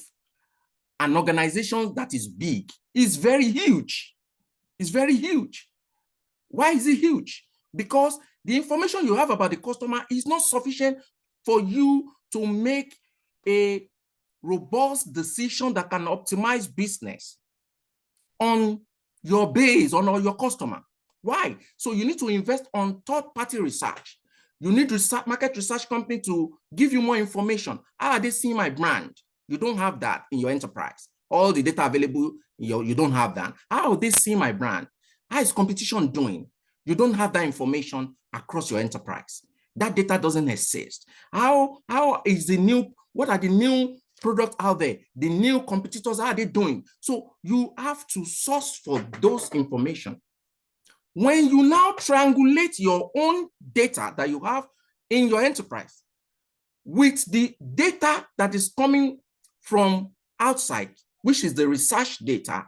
E: an organization that is big is very huge. It's very huge. Why is it huge? Because the information you have about the customer is not sufficient for you to make a robust decision that can optimize business on your base, on your customer. Why? So you need to invest on third-party research. You need market research company to give you more information. How are they seeing my brand? You don't have that in your enterprise. All the data available, you don't have that. How are they seeing my brand? How is competition doing? You don't have that information across your enterprise. That data doesn't exist. What are the new products out there? The new competitors, how are they doing? So you have to source for those information. When you now triangulate your own data that you have in your enterprise with the data that is coming from outside, which is the research data,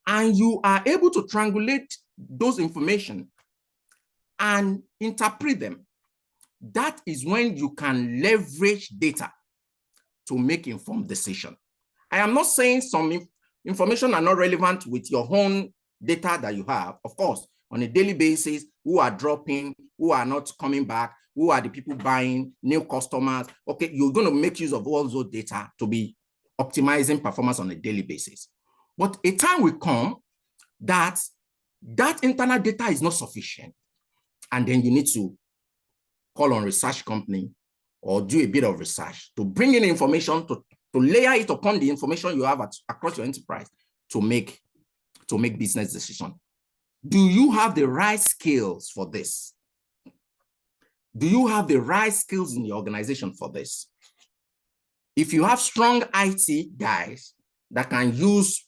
E: and you are able to triangulate those information and interpret them, that is when you can leverage data to make informed decision. I am not saying some information are not relevant with your own data that you have. Of course, on a daily basis, who are dropping, who are not coming back, who are the people buying, new customers. Okay, you're going to make use of all those data to be optimizing performance on a daily basis. But a time will come that internal data is not sufficient. And then you need to call on research company or do a bit of research to bring in information, to layer it upon the information you have across your enterprise to make business decisions. Do you have the right skills for this? Do you have the right skills in your organization for this? If you have strong IT guys that can use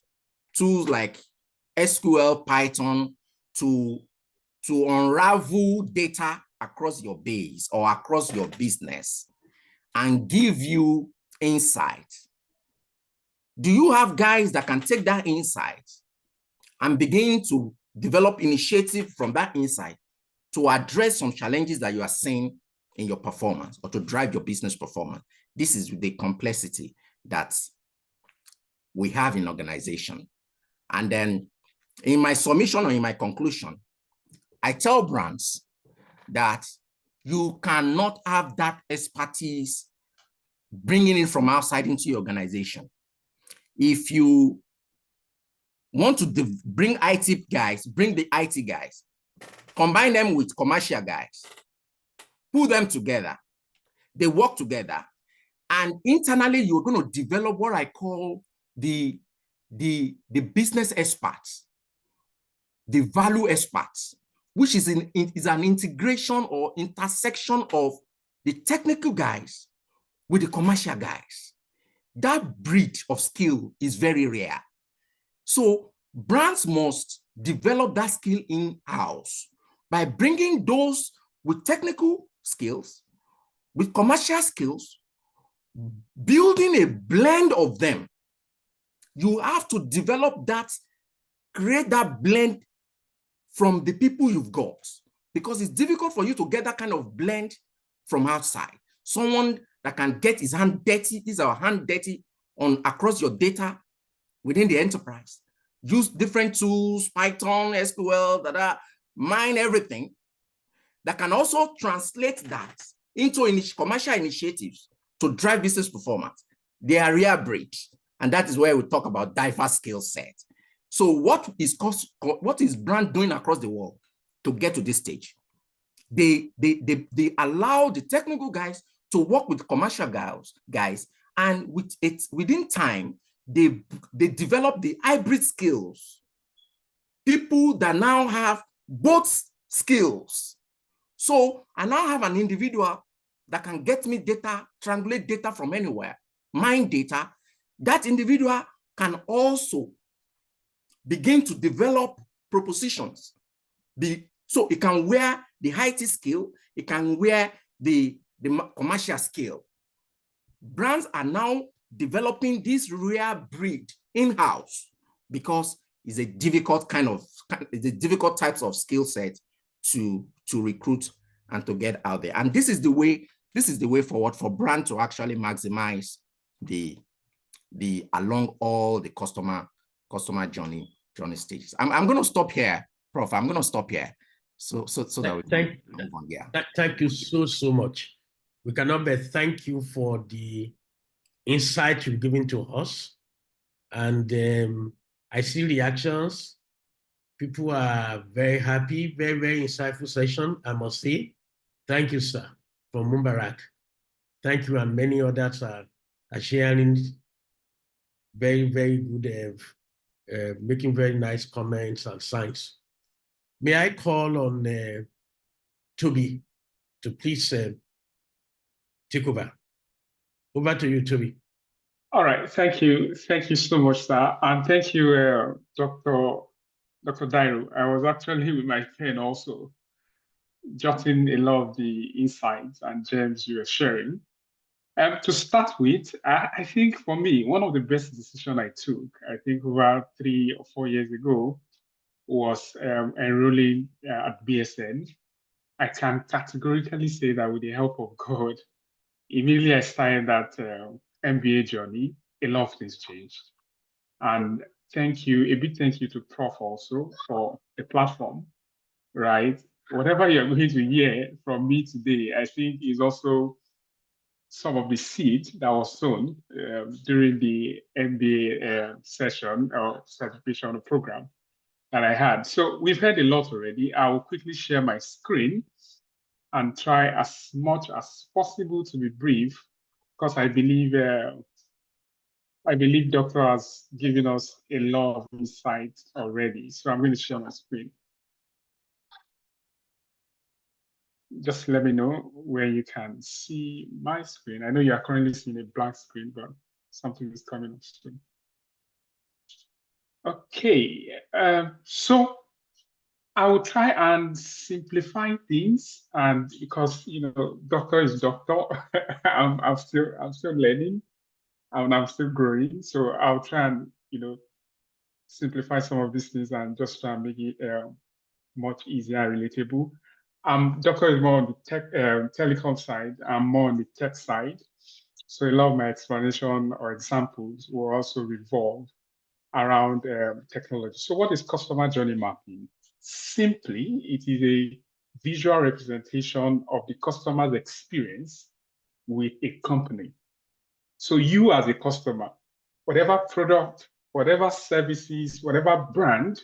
E: tools like SQL, Python to unravel data across your base or across your business and give you insight, do you have guys that can take that insight and begin to develop initiative from that insight to address some challenges that you are seeing in your performance or to drive your business performance? This is the complexity that we have in organization. And then in my submission or in my conclusion, I tell brands that you cannot have that expertise bringing it from outside into your organization. If you want to bring IT guys, bring the IT guys, combine them with commercial guys, put them together, they work together, and internally you're going to develop what I call the business experts, the value experts, which is an integration or intersection of the technical guys with the commercial guys. That breed of skill is very rare. So brands must develop that skill in-house by bringing those with technical skills, with commercial skills, building a blend of them. You have to develop that create that blend from the people you've got, because it's difficult for you to get that kind of blend from outside. Someone that can get his hand dirty, his or hand dirty on across your data within the enterprise, use different tools, Python, SQL, mine everything, that can also translate that into commercial initiatives to drive business performance. They are rare breed, and that is where we talk about diverse skill set. So what is brand doing across the world to get to this stage? They allow the technical guys to work with commercial guys, and within time, they develop the hybrid skills. People that now have both skills. So I now have an individual that can get me data, triangulate data from anywhere, mine data. That individual can also begin to develop propositions. So it can wear the IT skill, it can wear the commercial skill. Brands are now developing this rare breed in-house because it's a difficult types of skill set to recruit and to get out there. And this is the way forward for brand to actually maximize the along all the customer journey stages. I'm going to stop here, Prof. I'm going to stop here so that we can move on. Yeah.
C: Thank you so much. We cannot but thank you for the insight you've given to us. And I see reactions. People are very happy, very, very insightful session, I must say. Thank you, sir, from Mubarak. Thank you, and many others are sharing very, very good, making very nice comments and signs. May I call on Toby to please take over. Over to you, Toby.
D: All right, thank you so much, sir, and thank you, Dr. Dairu. I was actually with my pen also, jotting a lot of the insights and gems you were sharing. To start with, I think for me, one of the best decisions I took, I think over 3 or 4 years ago, was enrolling at BSN. I can categorically say that with the help of God, immediately I started that MBA journey, a lot of things changed. And a big thank you to Prof also for the platform, right? Whatever you're going to hear from me today, I think is also some of the seed that was sown during the MBA session or certification program that I had. So we've heard a lot already. I will quickly share my screen and try as much as possible to be brief, because I believe Doctor has given us a lot of insight already. So I'm going to share my screen. Just let me know where you can see my screen. I know you are currently seeing a blank screen, but something is coming up soon. Okay, so I will try and simplify things, and because doctor is doctor, I'm still learning, and I'm still growing. So I'll try and simplify some of these things and just try and make it much easier and relatable. Doctor is more on the tech, telecom side. I'm more on the tech side. So a lot of my explanation or examples will also revolve around technology. So what is customer journey mapping? Simply, it is a visual representation of the customer's experience with a company. So you as a customer, whatever product, whatever services, whatever brand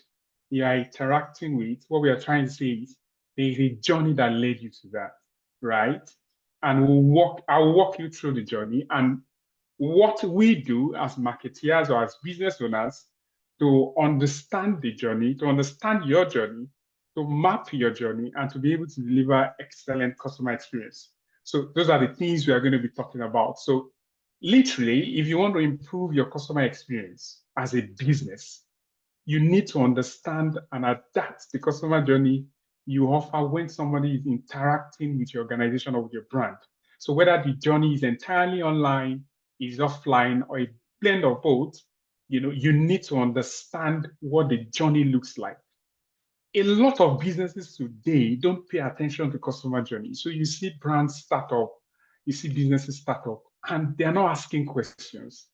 D: you are interacting with, what we are trying to say is there is a journey that led you to that, right? And I'll walk you through the journey and what we do as marketeers or as business owners to understand the journey, to understand your journey, to map your journey, and to be able to deliver excellent customer experience. So those are the things we are going to be talking about. So literally, if you want to improve your customer experience as a business, you need to understand and adapt the customer journey you offer when somebody is interacting with your organization or with your brand. So whether the journey is entirely online, is offline, or a blend of both, you need to understand what the journey looks like. A lot of businesses today don't pay attention to customer journey. So you see brands start up, you see businesses start up, and they're not asking questions.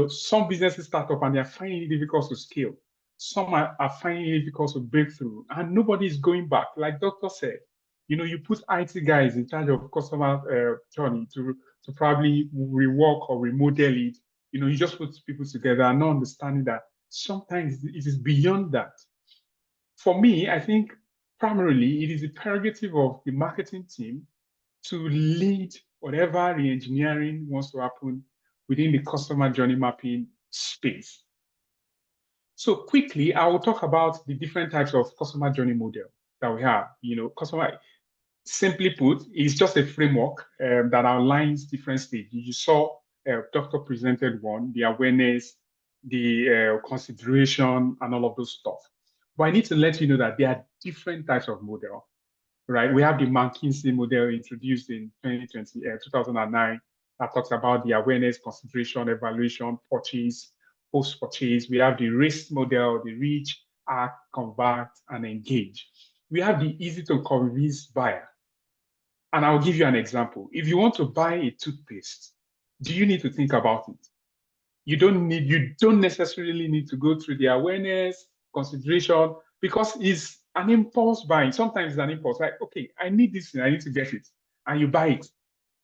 D: Some businesses start up and they're finding it difficult to scale. Some are finding it difficult to break through, and nobody is going back. Like Doctor said, you put IT guys in charge of customer journey to probably rework or remodel it. You just put people together and not understanding that sometimes it is beyond that. For me, I think primarily it is the prerogative of the marketing team to lead whatever re-engineering wants to happen within the customer journey mapping space. So quickly, I will talk about the different types of customer journey model that we have. Customer, simply put, is just a framework that outlines different stages. You saw Doctor presented one, the awareness, the consideration, and all of those stuff. But I need to let you know that there are different types of model, right? We have the McKinsey model introduced in 2009 that talks about the awareness, consideration, evaluation, purchase, post-purchase. We have the RACE model, the reach, act, convert, and engage. We have the easy to convince buyer. And I'll give you an example. If you want to buy a toothpaste, do you need to think about it? You don't necessarily need to go through the awareness, consideration, because it's an impulse buying. Sometimes it's an impulse, like, okay, I need this thing, I need to get it. And you buy it.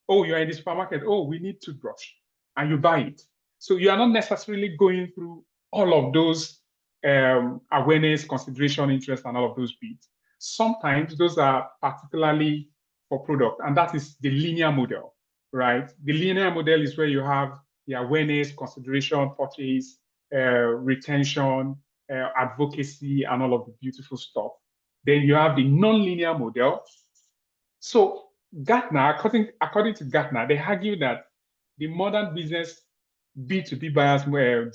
D: Oh, you're in the supermarket. Oh, we need toothbrush. And you buy it. So you are not necessarily going through all of those awareness, consideration, interest, and all of those bits. Sometimes those are particularly for product, and that is the linear model, right? The linear model is where you have the awareness, consideration, purchase, retention, advocacy, and all of the beautiful stuff. Then you have the non-linear model. So Gartner, according to Gartner, they argue that the modern business B2B buyer's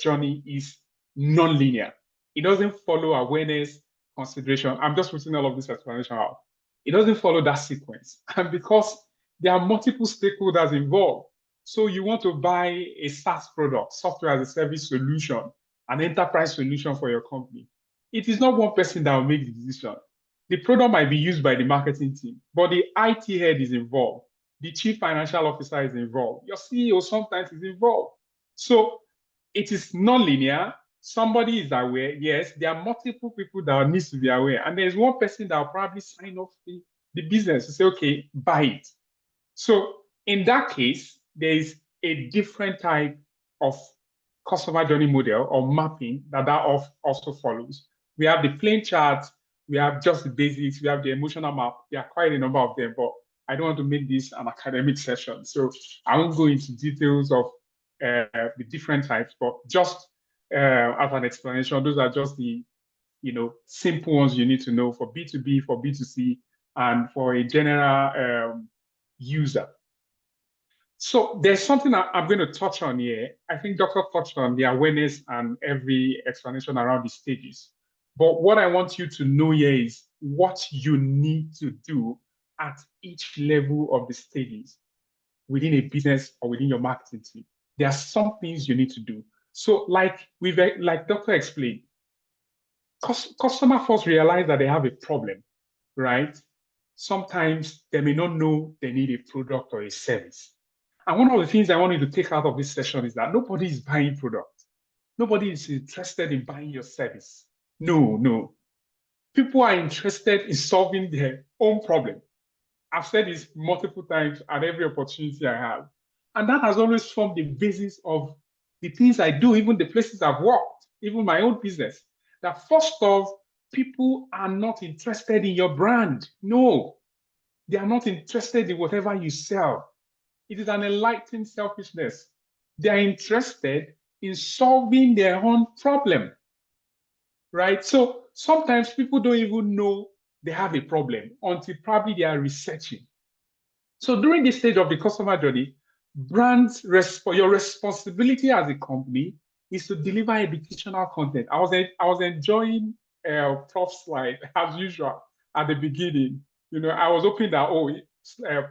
D: journey is non-linear. It doesn't follow awareness, consideration. I'm just putting all of this explanation out. It doesn't follow that sequence. And because there are multiple stakeholders involved, so you want to buy a SaaS product, software as a service solution, an enterprise solution for your company. It is not one person that will make the decision. The product might be used by the marketing team, but the IT head is involved. The chief financial officer is involved. Your CEO sometimes is involved. So it is non-linear. Somebody is aware. Yes, there are multiple people that need to be aware. And there's one person that will probably sign off the business to say, okay, buy it. So in that case, there is a different type of customer journey model or mapping that also follows. We have the plain chart, we have just the basics, we have the emotional map. There are quite a number of them, but I don't want to make this an academic session. So I won't go into details of the different types, but just as an explanation, those are just the simple ones you need to know for B2B, for B2C, and for a general user. So there's something I'm going to touch on here. I think Doctor touched on the awareness and every explanation around the stages. But what I want you to know here is what you need to do at each level of the stages within a business or within your marketing team. There are some things you need to do. So like Doctor explained, customer first realize that they have a problem, right? Sometimes they may not know they need a product or a service. And one of the things I want you to take out of this session is that nobody is buying product. Nobody is interested in buying your service. No. People are interested in solving their own problem. I've said this multiple times at every opportunity I have. And that has always formed the basis of the things I do, even the places I've worked, even my own business. That first off, people are not interested in your brand. No, they are not interested in whatever you sell. It is an enlightened selfishness. They are interested in solving their own problem, right? So sometimes people don't even know they have a problem until probably they are researching. So during this stage of the customer journey, your responsibility as a company is to deliver educational content. I was enjoying Prof's slide as usual at the beginning. I was hoping that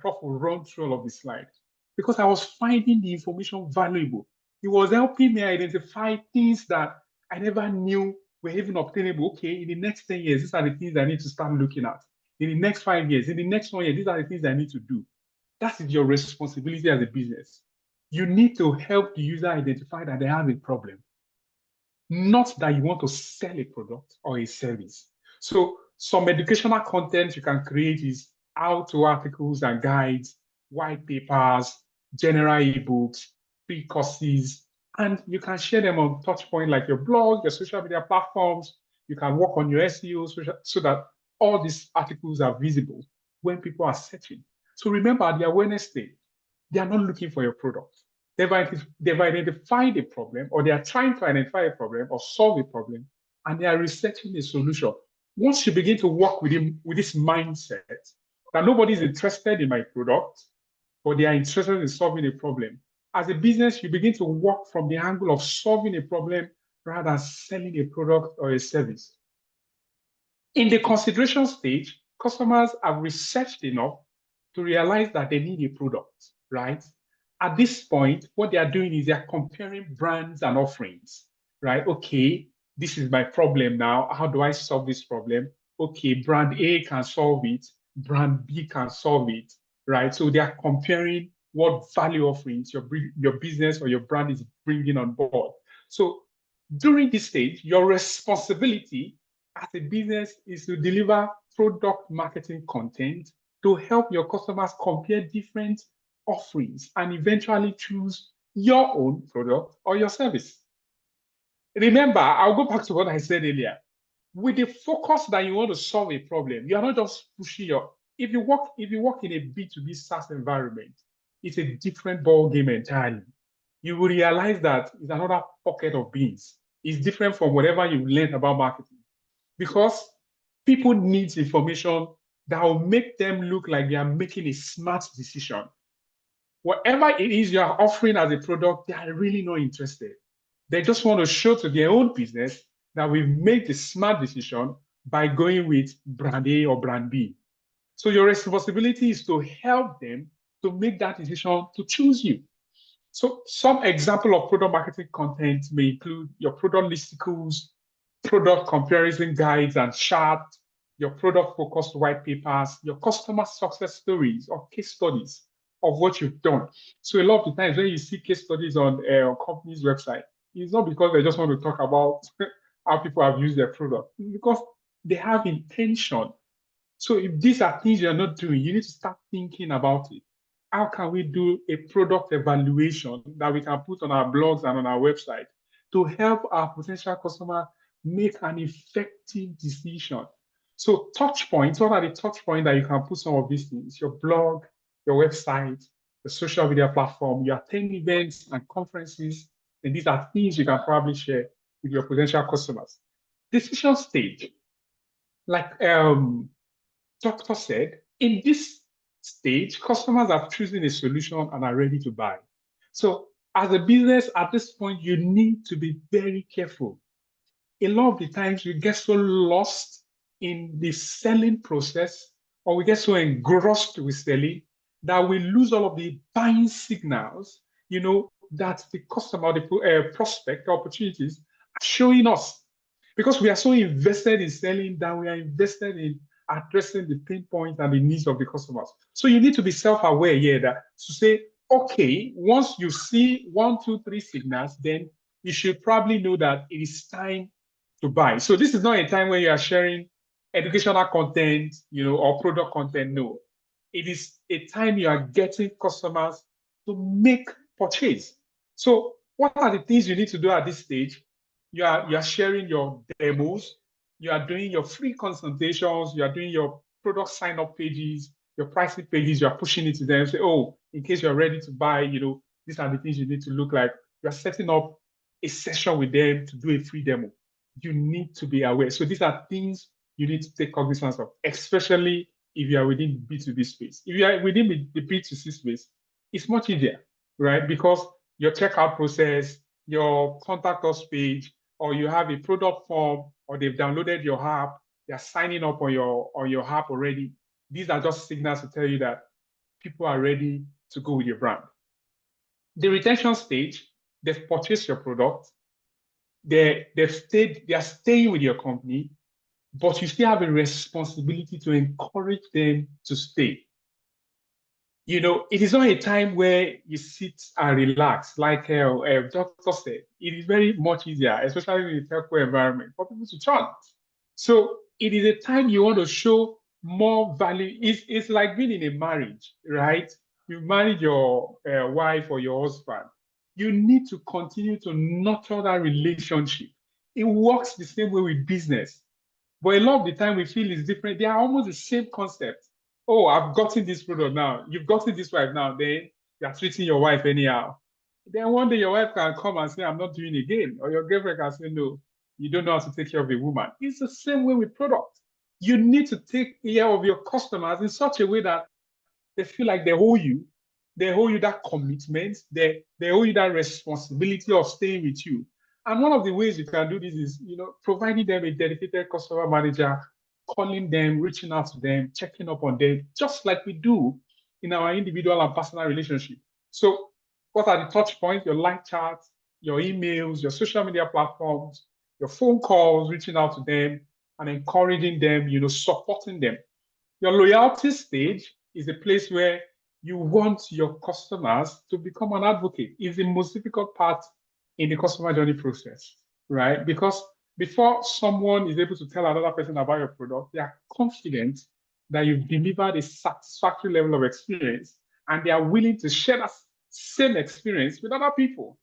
D: Prof will run through all of the slides because I was finding the information valuable. It was helping me identify things that I never knew were even obtainable. Okay, in the next 10 years, these are the things I need to start looking at. In the next 5 years, in the next 1 year, these are the things I need to do. That is your responsibility as a business. You need to help the user identify that they have a problem, not that you want to sell a product or a service. So some educational content you can create is how-to articles and guides, white papers, general ebooks, free courses, and you can share them on Touchpoint like your blog, your social media platforms. You can work on your SEO so that all these articles are visible when people are searching. So remember, at the awareness stage, they are not looking for your product. They've identified a problem, or they are trying to identify a problem or solve a problem, and they are researching a solution. Once you begin to work with this mindset that nobody is interested in my product, but they are interested in solving a problem, as a business, you begin to work from the angle of solving a problem rather than selling a product or a service. In the consideration stage, customers have researched enough to realize that they need a product, right? At this point, what they are doing is they are comparing brands and offerings, right? Okay, this is my problem now. How do I solve this problem? Okay, brand A can solve it. Brand B can solve it, right? So they are comparing what value offerings your business or your brand is bringing on board. So during this stage, your responsibility as a business is to deliver product marketing content to help your customers compare different offerings and eventually choose your own product or your service. Remember, I'll go back to what I said earlier. With the focus that you want to solve a problem, you are not just pushing your. If you work in a B2B SaaS environment, it's a different ball game entirely. You will realize that it's another pocket of beans. It's different from whatever you've learned about marketing, because people need information that will make them look like they are making a smart decision. Whatever it is you are offering as a product, they are really not interested. They just want to show to their own business that we've made the smart decision by going with brand A or brand B. So your responsibility is to help them to make that decision to choose you. So some example of product marketing content may include your product listicles, product comparison guides and charts, your product-focused white papers, your customer success stories or case studies of what you've done. So a lot of the times when you see case studies on a company's website, it's not because they just want to talk about how people have used their product. It's because they have intention. So if these are things you're not doing, you need to start thinking about it. How can we do a product evaluation that we can put on our blogs and on our website to help our potential customer make an effective decision? So touch points, what are the touch points that you can put some of these things? Your blog, your website, the social media platform, you attend events and conferences, and these are things you can probably share with your potential customers. Decision stage, like Doctor said, in this stage, customers have chosen a solution and are ready to buy. So as a business at this point, you need to be very careful. A lot of the times we get so lost in the selling process, or we get so engrossed with selling that we lose all of the buying signals, that the customer, the prospect, the opportunities are showing us. Because we are so invested in selling that we are invested in addressing the pain points and the needs of the customers. So you need to be self-aware here that to say, okay, once you see 1, 2, 3 signals, then you should probably know that it is time to buy. So this is not a time when you are sharing educational content, or product content. No, it is a time you are getting customers to make purchase. So what are the things you need to do at this stage? You are sharing your demos, you are doing your free consultations, you are doing your product sign-up pages, your pricing pages, you are pushing it to them, say, oh, in case you're ready to buy, these are the things you need to look like. You're setting up a session with them to do a free demo. You need to be aware. So these are things you need to take cognizance of, especially if you are within the B2B space. If you are within the B2C space, it's much easier, right? Because your checkout process, your contact us page, or you have a product form, or they've downloaded your app, they're signing up on your app already. These are just signals to tell you that people are ready to go with your brand. The retention stage, they've purchased your product, they are staying with your company, but you still have a responsibility to encourage them to stay. You know, it is not a time where you sit and relax, like Doctor said. It is very much easier, especially in the telco environment, for people to churn. So it is a time you want to show more value. It's like being in a marriage, right? You married your wife or your husband. You need to continue to nurture that relationship. It works the same way with business. But a lot of the time we feel it's different. They are almost the same concept. Oh, I've gotten this product now. You've gotten this wife now. Then you're treating your wife anyhow. Then one day your wife can come and say, I'm not doing it again. Or your girlfriend can say, no, you don't know how to take care of a woman. It's the same way with product. You need to take care of your customers in such a way that they feel like they owe you. They owe you that commitment. They owe you that responsibility of staying with you. And one of the ways you can do this is, you know, providing them a dedicated customer manager, calling them, reaching out to them, checking up on them, just like we do in our individual and personal relationship. So what are the touch points? Your live chats, your emails, your social media platforms, your phone calls, reaching out to them and encouraging them, you know, supporting them. Your loyalty stage is a place where you want your customers to become an advocate. It's the most difficult part in the customer journey process, right? Because before someone is able to tell another person about your product, they are confident that you've delivered a satisfactory level of experience, and they are willing to share that same experience with other people.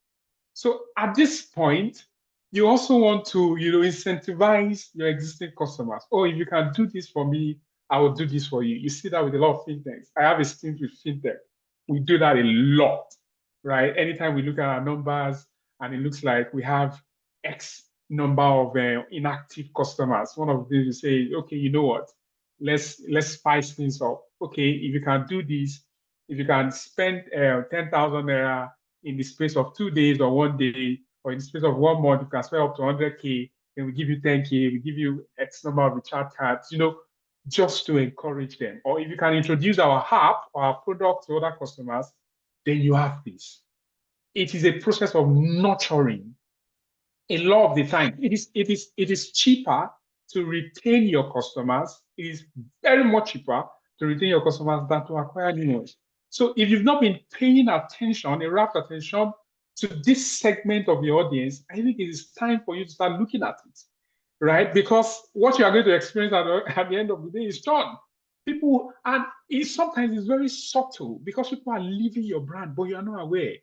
D: So at this point, you also want to, you know, incentivize your existing customers. Oh, if you can do this for me, I will do this for you. You see that with a lot of fintechs. I have a stint with fintech. We do that a lot, right? Anytime we look at our numbers and it looks like we have X number of inactive customers, one of the things you say, okay, you know what? Let's spice things up. Okay, if you can do this, if you can spend 10,000 naira in the space of 2 days or 1 day, or in the space of 1 month, you can spend up to 100K, then we give you 10K, we give you X number of recharge cards, you know, just to encourage them. Or if you can introduce our app or our product to other customers, then you have this. It is a process of nurturing. A lot of the time, it is cheaper to retain your customers. It is very much cheaper to retain your customers than to acquire new ones. So if you've not been paying attention, a rapt attention to this segment of the audience, I think it is time for you to start looking at it, right? Because what you are going to experience at the end of the day is churn. People, and sometimes it's very subtle because people are leaving your brand, but you are not aware,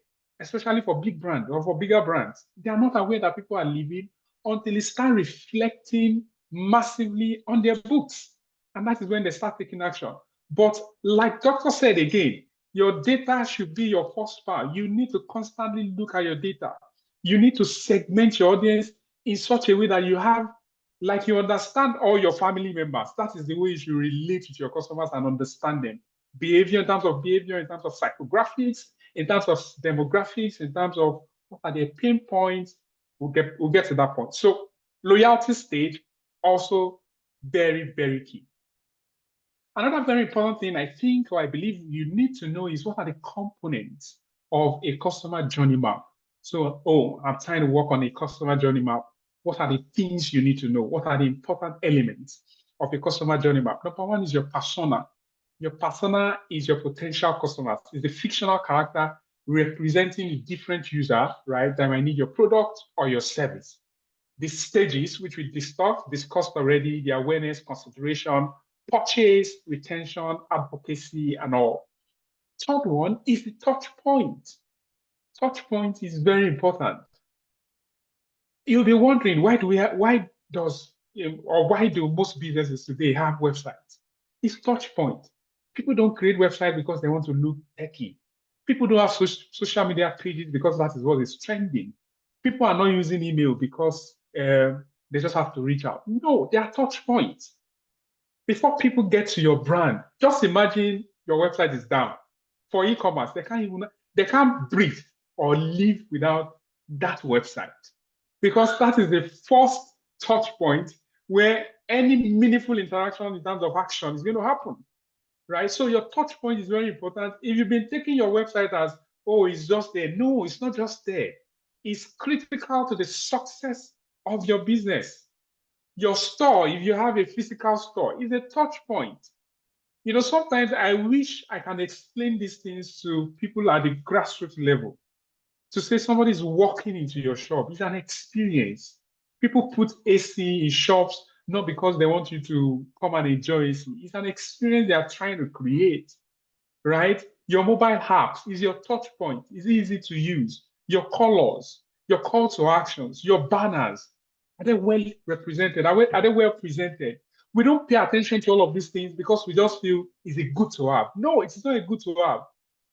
D: especially for big brands or for bigger brands. They are not aware that people are leaving until they start reflecting massively on their books. And that is when they start taking action. But like Doctor said again, your data should be your first part. You need to constantly look at your data. You need to segment your audience in such a way that you have, like you understand all your family members. That is the way you should relate with your customers and understand them. Behavior, in terms of psychographics, in terms of demographics, in terms of what are their pain points. We'll get to that point. So loyalty stage, also very, very key. Another very important thing I think, or I believe you need to know, is what are the components of a customer journey map. So, oh, I'm trying to work on a customer journey map. What are the things you need to know? What are the important elements of a customer journey map? Number one is your persona. Your persona is your potential customers. It's a fictional character representing a different user, right, that might need your product or your service. The stages, which we discussed already, the awareness, consideration, purchase, retention, advocacy, and all. Third one is the touch point. Touch point is very important. You'll be wondering, why do most businesses today have websites? It's touch point. People don't create websites because they want to look techy. People don't have social media pages because that is what is trending. People are not using email because they just have to reach out. No, they are touch points. Before people get to your brand, just imagine your website is down. For e-commerce, they can't breathe or live without that website, because that is the first touch point where any meaningful interaction in terms of action is going to happen, right? So your touch point is very important. If you've been taking your website as, oh, it's just there. No, it's not just there. is critical to the success of your business. Your store, if you have a physical store, is a touch point. You know, sometimes I wish I can explain these things to people at the grassroots level. To say somebody is walking into your shop is an experience. People put AC in shops not because they want you to come and enjoy AC. It's an experience they are trying to create, right? Your mobile apps is your touch point. It's easy to use. Your colors, your call to actions, your banners, are they well represented? Are they well presented? We don't pay attention to all of these things because we just feel, is it good to have? No, it's not a good to have.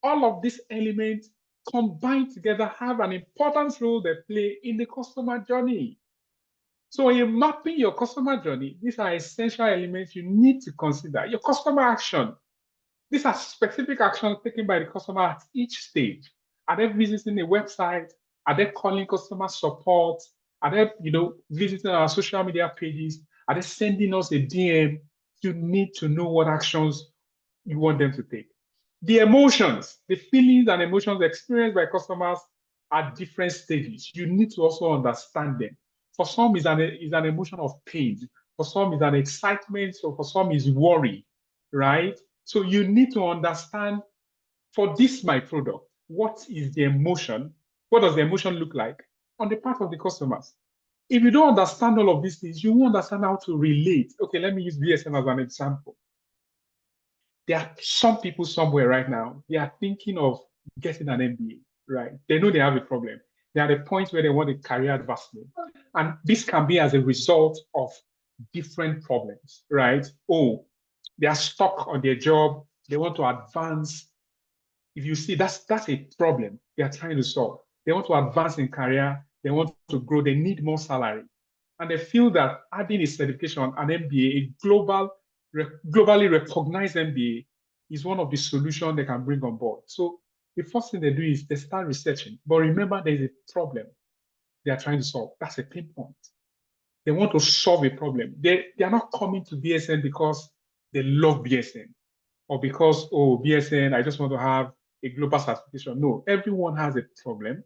D: All of these elements combined together have an important role they play in the customer journey. So when you're mapping your customer journey, these are essential elements you need to consider. Your customer action. These are specific actions taken by the customer at each stage. Are they visiting a website? Are they calling customer support? Are they, visiting our social media pages? Are they sending us a DM? You need to know what actions you want them to take. The emotions, the feelings and emotions experienced by customers at different stages. You need to also understand them. For some, is an emotion of pain. For some, is an excitement. So for some, is worry, right? So you need to understand, for this my product, what is the emotion? What does the emotion look like on the part of the customers? If you don't understand all of these things, you won't understand how to relate. Okay, let me use BSN as an example. There are some people somewhere right now, they are thinking of getting an MBA, right? They know they have a problem. They're at a point where they want a career advancement. And this can be as a result of different problems, right? Oh, they are stuck on their job. They want to advance. If you see, that's a problem they are trying to solve. They want to advance in career. They want to grow. They need more salary. And they feel that adding a certification, an MBA, a globally recognized MBA, is one of the solutions they can bring on board. So the first thing they do is they start researching. But remember, there's a problem they are trying to solve. That's a pain point. They want to solve a problem. They are not coming to BSN because they love BSN or because, oh, BSN, I just want to have a global certification. No, everyone has a problem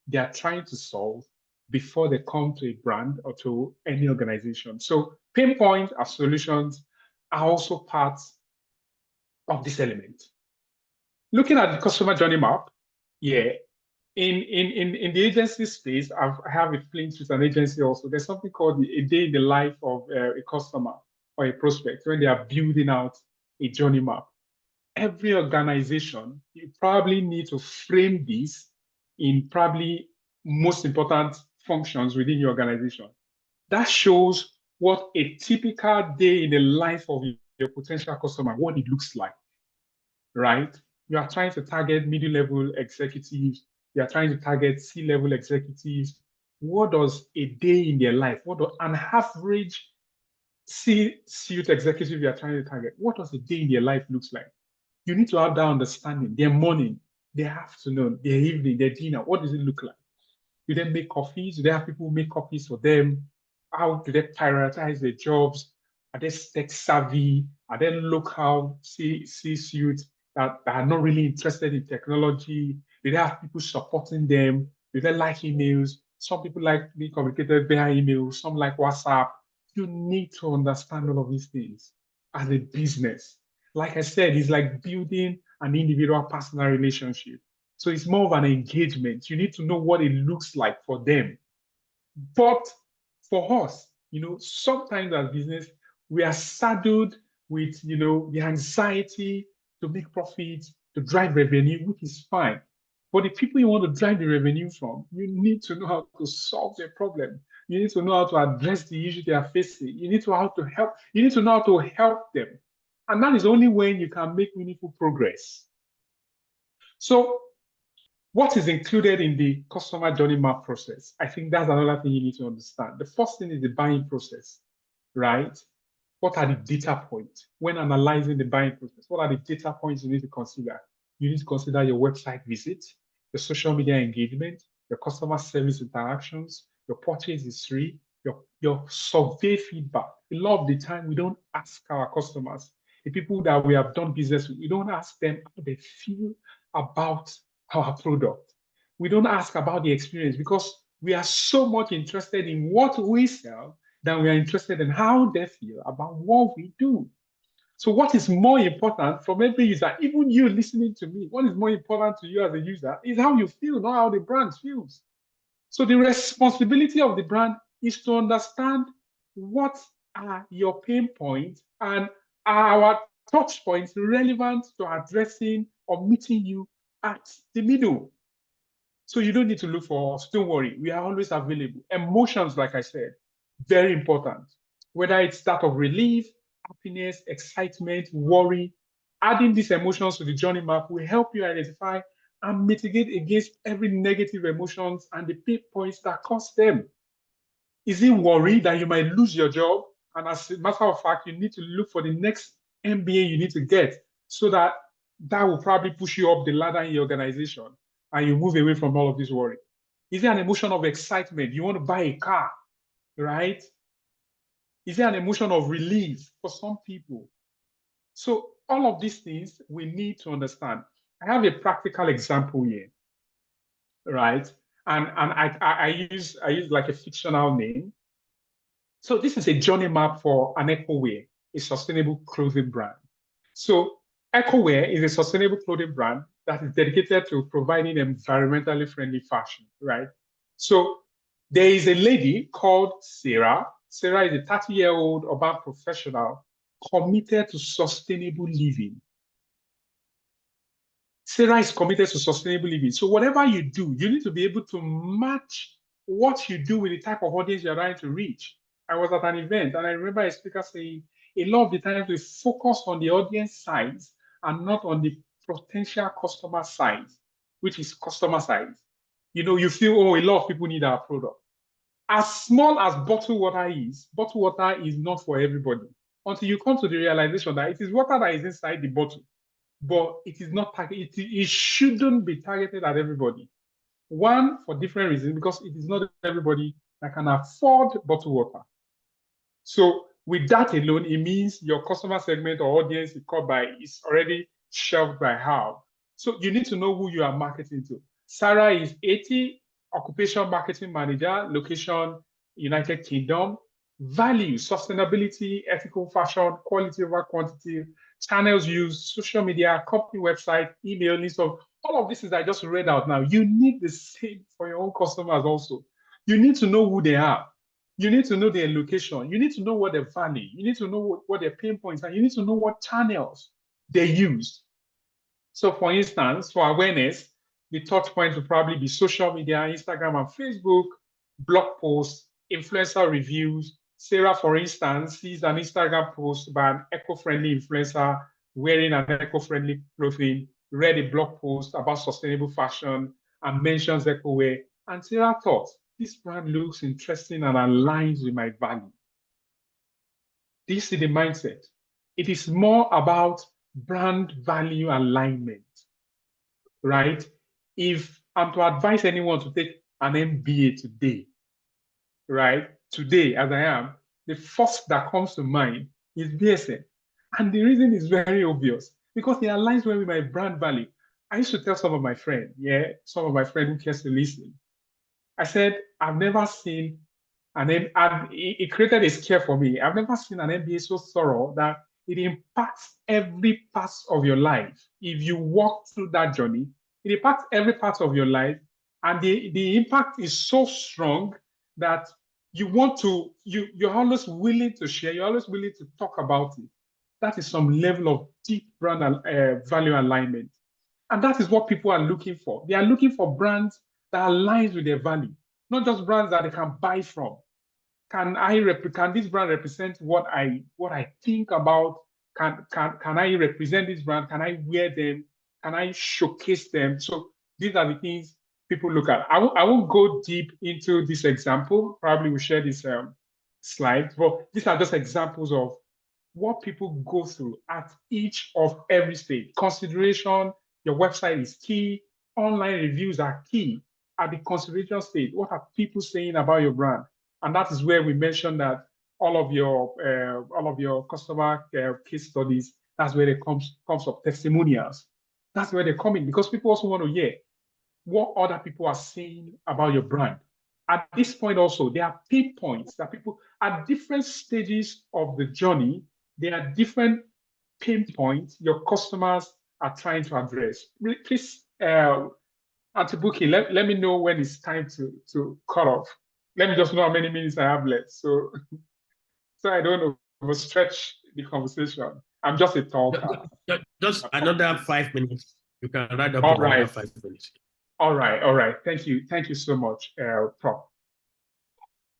D: they are trying to solve before they come to a brand or to any organization. So pain points as solutions are also parts of this element. Looking at the customer journey map, yeah, in the agency space, I have a flint with an agency also. There's something called a day in the life of a customer or a prospect when they are building out a journey map. Every organization, you probably need to frame this in probably most important functions within your organization. That shows what a typical day in the life of your potential customer, what it looks like, right? You are trying to target middle-level executives. You are trying to target C-level executives. What does a day in their life, what does an average C-suite executive you are trying to target, what does a day in their life looks like? You need to have that understanding. Their morning, their afternoon, their evening, their dinner, what does it look like? Do they make coffees? Do they have people who make coffees for them? How do they prioritize their jobs? Are they tech savvy? Are they local C-suite that are not really interested in technology? Do they have people supporting them? Do they like emails? Some people like being communicated via email, some like WhatsApp. You need to understand all of these things as a business. Like I said, it's like building an individual personal relationship. So it's more of an engagement. You need to know what it looks like for them. But for us, sometimes as business, we are saddled with, the anxiety to make profits, to drive revenue, which is fine. But the people you want to drive the revenue from, you need to know how to solve their problem. You need to know how to address the issue they are facing. You need to know how to help. You need to know how to help them. And that is only when you can make meaningful progress. So what is included in the customer journey map process? I think that's another thing you need to understand. The first thing is the buying process, right? What are the data points? When analyzing the buying process, what are the data points you need to consider? You need to consider your website visit, your social media engagement, your customer service interactions, your purchase history, your survey feedback. A lot of the time, we don't ask our customers, the people that we have done business with, we don't ask them how they feel about our product. we don't ask about the experience because we are so much interested in what we sell than we are interested in how they feel about what we do. So what is more important from every user, even you listening to me, what is more important to you as a user is how you feel, not how the brand feels. So the responsibility of the brand is to understand what are your pain points and are our touch points relevant to addressing or meeting you at the middle. So you don't need to look for us. Don't worry, we are always available. Emotions, like I said, very important. Whether it's that of relief, happiness, excitement, worry, adding these emotions to the journey map will help you identify and mitigate against every negative emotions and the pain points that cause them. Is it worry that you might lose your job? And as a matter of fact, you need to look for the next MBA you need to get so that will probably push you up the ladder in your organization and you move away from all of this worry. Is there an emotion of excitement? You want to buy a car, right? Is there an emotion of relief for some people? So all of these things we need to understand. I have a practical example here, right? And I use like a fictional name. So this is a journey map for an EcoWear, a sustainable clothing brand. So EcoWear is a sustainable clothing brand that is dedicated to providing environmentally friendly fashion, right? So there is a lady called Sarah. Sarah is a 30-year-old urban professional committed to sustainable living. Sarah is committed to sustainable living. So whatever you do, you need to be able to match what you do with the type of audience you're trying to reach. I was at an event and I remember a speaker saying, a lot of the times we focus on the audience size and not on the potential customer size, which is customer size. You know, you feel, oh, a lot of people need our product. As small as bottled water is not for everybody until you come to the realization that it is water that is inside the bottle, but it is not targeted. It shouldn't be targeted at everybody. One, for different reasons, because it is not everybody that can afford bottled water. So with that alone, it means your customer segment or audience you caught by is already shelved by how. So you need to know who you are marketing to. Sarah is 80, occupation marketing manager, location United Kingdom. Value, sustainability, ethical fashion, quality over quantity, channels used, social media, company website, email, list of all of this is I just read out now. You need the same for your own customers also. You need to know who they are. You need to know their location. You need to know what they value. You need to know what their pain points are. You need to know what channels they use. So for instance, for awareness, the touch points will probably be social media, Instagram and Facebook, blog posts, influencer reviews. Sarah, for instance, sees an Instagram post by an eco-friendly influencer wearing an eco-friendly clothing, read a blog post about sustainable fashion and mentions EcoWear. And Sarah thought, this brand looks interesting and aligns with my value. This is the mindset. It is more about brand value alignment, right? If I'm to advise anyone to take an MBA today, right? Today, as I am, the first that comes to mind is BSN. And the reason is very obvious, because it aligns well with my brand value. I used to tell some of my friends, some of my friends who cares to listen, I said, I've never seen it created a scare for me. I've never seen an MBA so thorough that it impacts every part of your life. If you walk through that journey, it impacts every part of your life. And the impact is so strong that you're always willing to share, you're always willing to talk about it. That is some level of deep brand value alignment. And that is what people are looking for. They are looking for brands that aligns with their value, not just brands that they can buy from. Can this brand represent what I think about? Can I represent this brand? Can I wear them? Can I showcase them? So these are the things people look at. I won't go deep into this example. Probably we'll share this slide, but these are just examples of what people go through at each of every stage. Consideration, your website is key. Online reviews are key. At the consideration stage, what are people saying about your brand? And that is where we mentioned that all of your customer case studies, that's where it comes up, testimonials. That's where they come in, because people also want to hear, what other people are saying about your brand. At this point also, there are pain points that people at different stages of the journey, there are different pain points your customers are trying to address. Please, Auntie Buki, let me know when it's time to cut off. Let me just know how many minutes I have left. So I don't overstretch the conversation. I'm just a talker.
C: Just another 5 minutes. You can write up
D: All
C: in
D: right.
C: another 5 minutes.
D: All right. Thank you so much, Prof.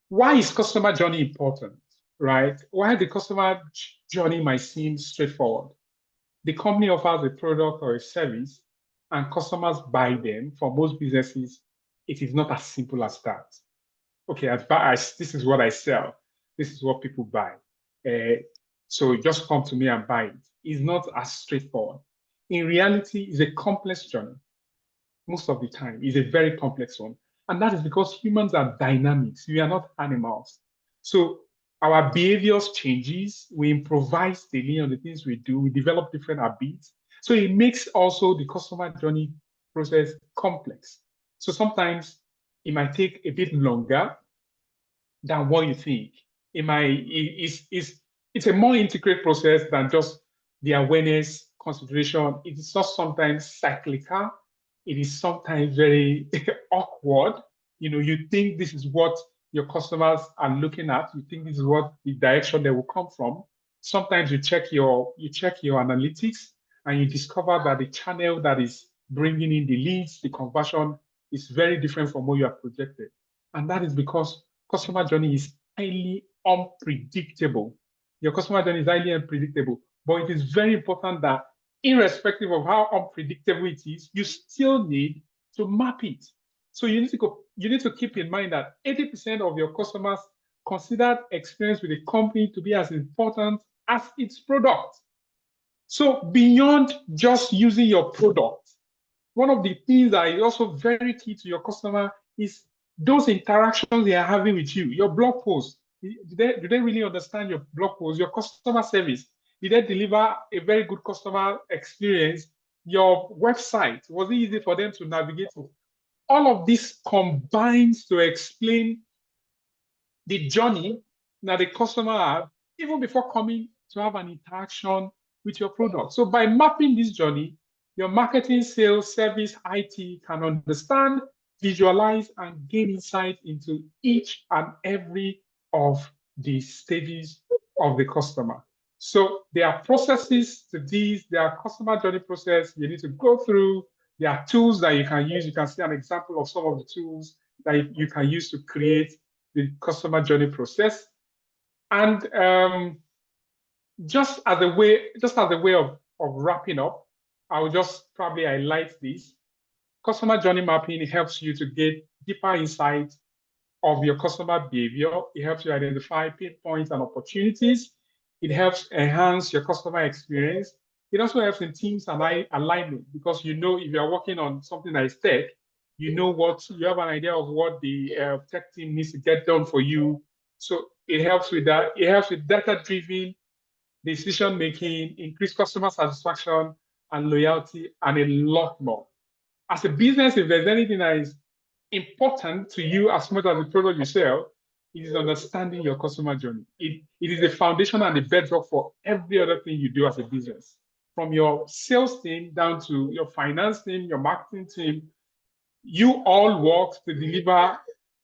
D: Why is customer journey important, right? While the customer journey might seem straightforward, the company offers a product or a service and customers buy them. For most businesses, it is not as simple as that. Okay, this is what I sell. This is what people buy. So just come to me and buy it. It's not as straightforward. In reality, it's a complex journey. Most of the time, it's a very complex one. And that is because humans are dynamics. We are not animals. So our behaviors changes. We improvise daily on the things we do. We develop different habits. So it makes also the customer journey process complex. So sometimes it might take a bit longer than what you think. It's a more integrated process than just the awareness consideration. It is not sometimes cyclical. It is sometimes very awkward. You think this is what your customers are looking at. You think this is what the direction they will come from. Sometimes you check your analytics and you discover that the channel that is bringing in the leads, the conversion is very different from what you have projected. And that is because customer journey is highly unpredictable. Your customer journey is highly unpredictable, but it is very important that irrespective of how unpredictable it is, you still need to map it. So you need to keep in mind that 80% of your customers consider experience with a company to be as important as its product. So beyond just using your product, one of the things that is also very key to your customer is those interactions they are having with you. Your blog post, do they really understand your blog post? Your customer service, did they deliver a very good customer experience? Your website, was it easy for them to navigate to? All of this combines to explain the journey that the customer has, even before coming to have an interaction with your product. So by mapping this journey, your marketing, sales, service, IT can understand, visualize, and gain insight into each and every of the stages of the customer. So there are processes to these, there are customer journey process you need to go through. There are tools that you can use. You can see an example of some of the tools that you can use to create the customer journey process. And just as a way of wrapping up, I will just probably highlight this. Customer journey mapping helps you to get deeper insight of your customer behavior. It helps you identify pain points and opportunities. It helps enhance your customer experience. It also helps in teams alignment, because if you're working on something that is tech, you have an idea of what the tech team needs to get done for you. So it helps with that. It helps with data-driven decision-making, increased customer satisfaction and loyalty, and a lot more. As a business, if there's anything that is important to you as much as the product you sell, it is understanding your customer journey. It is the foundation and the bedrock for every other thing you do as a business. From your sales team down to your finance team, your marketing team, you all work to deliver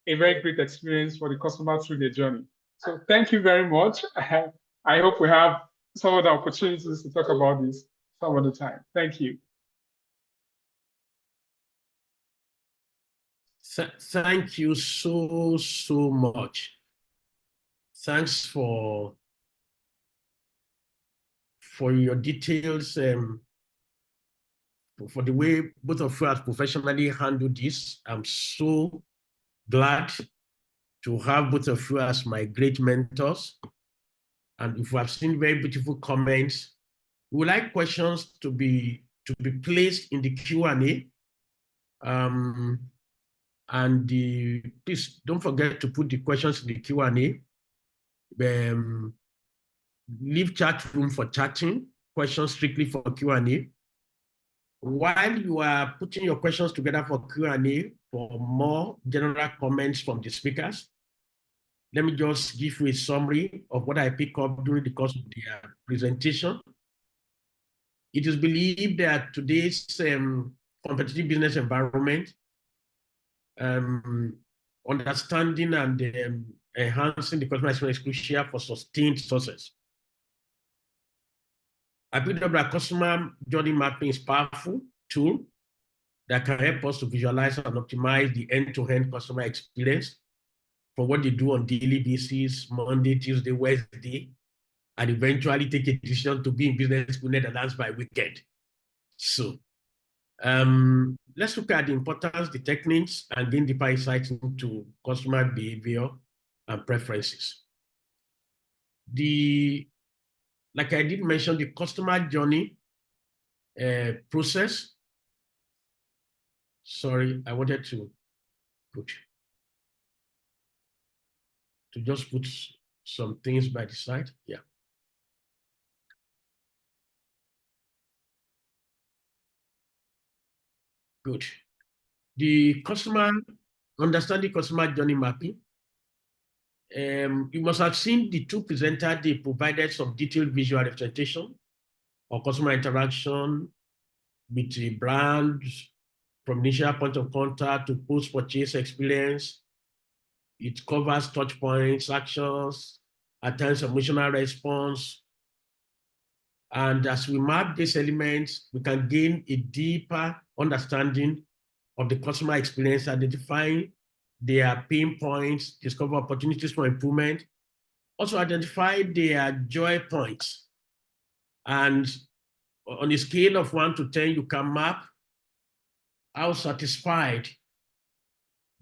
D: a very great experience for the customer through their journey. So thank you very much. I hope we have some of the opportunities to talk about this some other time. Thank you.
C: Thank you so much. Thanks for your details, for the way both of you have professionally handled this. I'm so glad to have both of you as my great mentors. And if we have seen very beautiful comments, we would like questions to be placed in the Q&A. Please don't forget to put the questions in the Q&A. Leave chat room for chatting, questions strictly for Q&A. While you are putting your questions together for Q&A for more general comments from the speakers, let me just give you a summary of what I pick up during the course of their presentation. It is believed that today's competitive business environment, understanding and enhancing the customer experience is crucial for sustained success. I picked up that customer journey mapping is a powerful tool that can help us to visualize and optimize the end-to-end customer experience for what they do on daily basis, Monday, Tuesday, Wednesday, and eventually take a decision to be in business unit and dance by weekend. So let's look at the importance, the techniques, and gain deeper insights into customer behavior and preferences. Like I did mention, the customer journey process. Sorry, I wanted to just put some things by the side. Yeah. Good. The customer, understanding customer journey mapping. You must have seen the two presenters, they provided some detailed visual representation of customer interaction with the brand from initial point of contact to post-purchase experience. It covers touch points, actions, at times emotional response. And as we map these elements, we can gain a deeper understanding of the customer experience, identifying their pain points, discover opportunities for improvement, also identify their joy points. And on a scale of 1 to 10, you can map how satisfied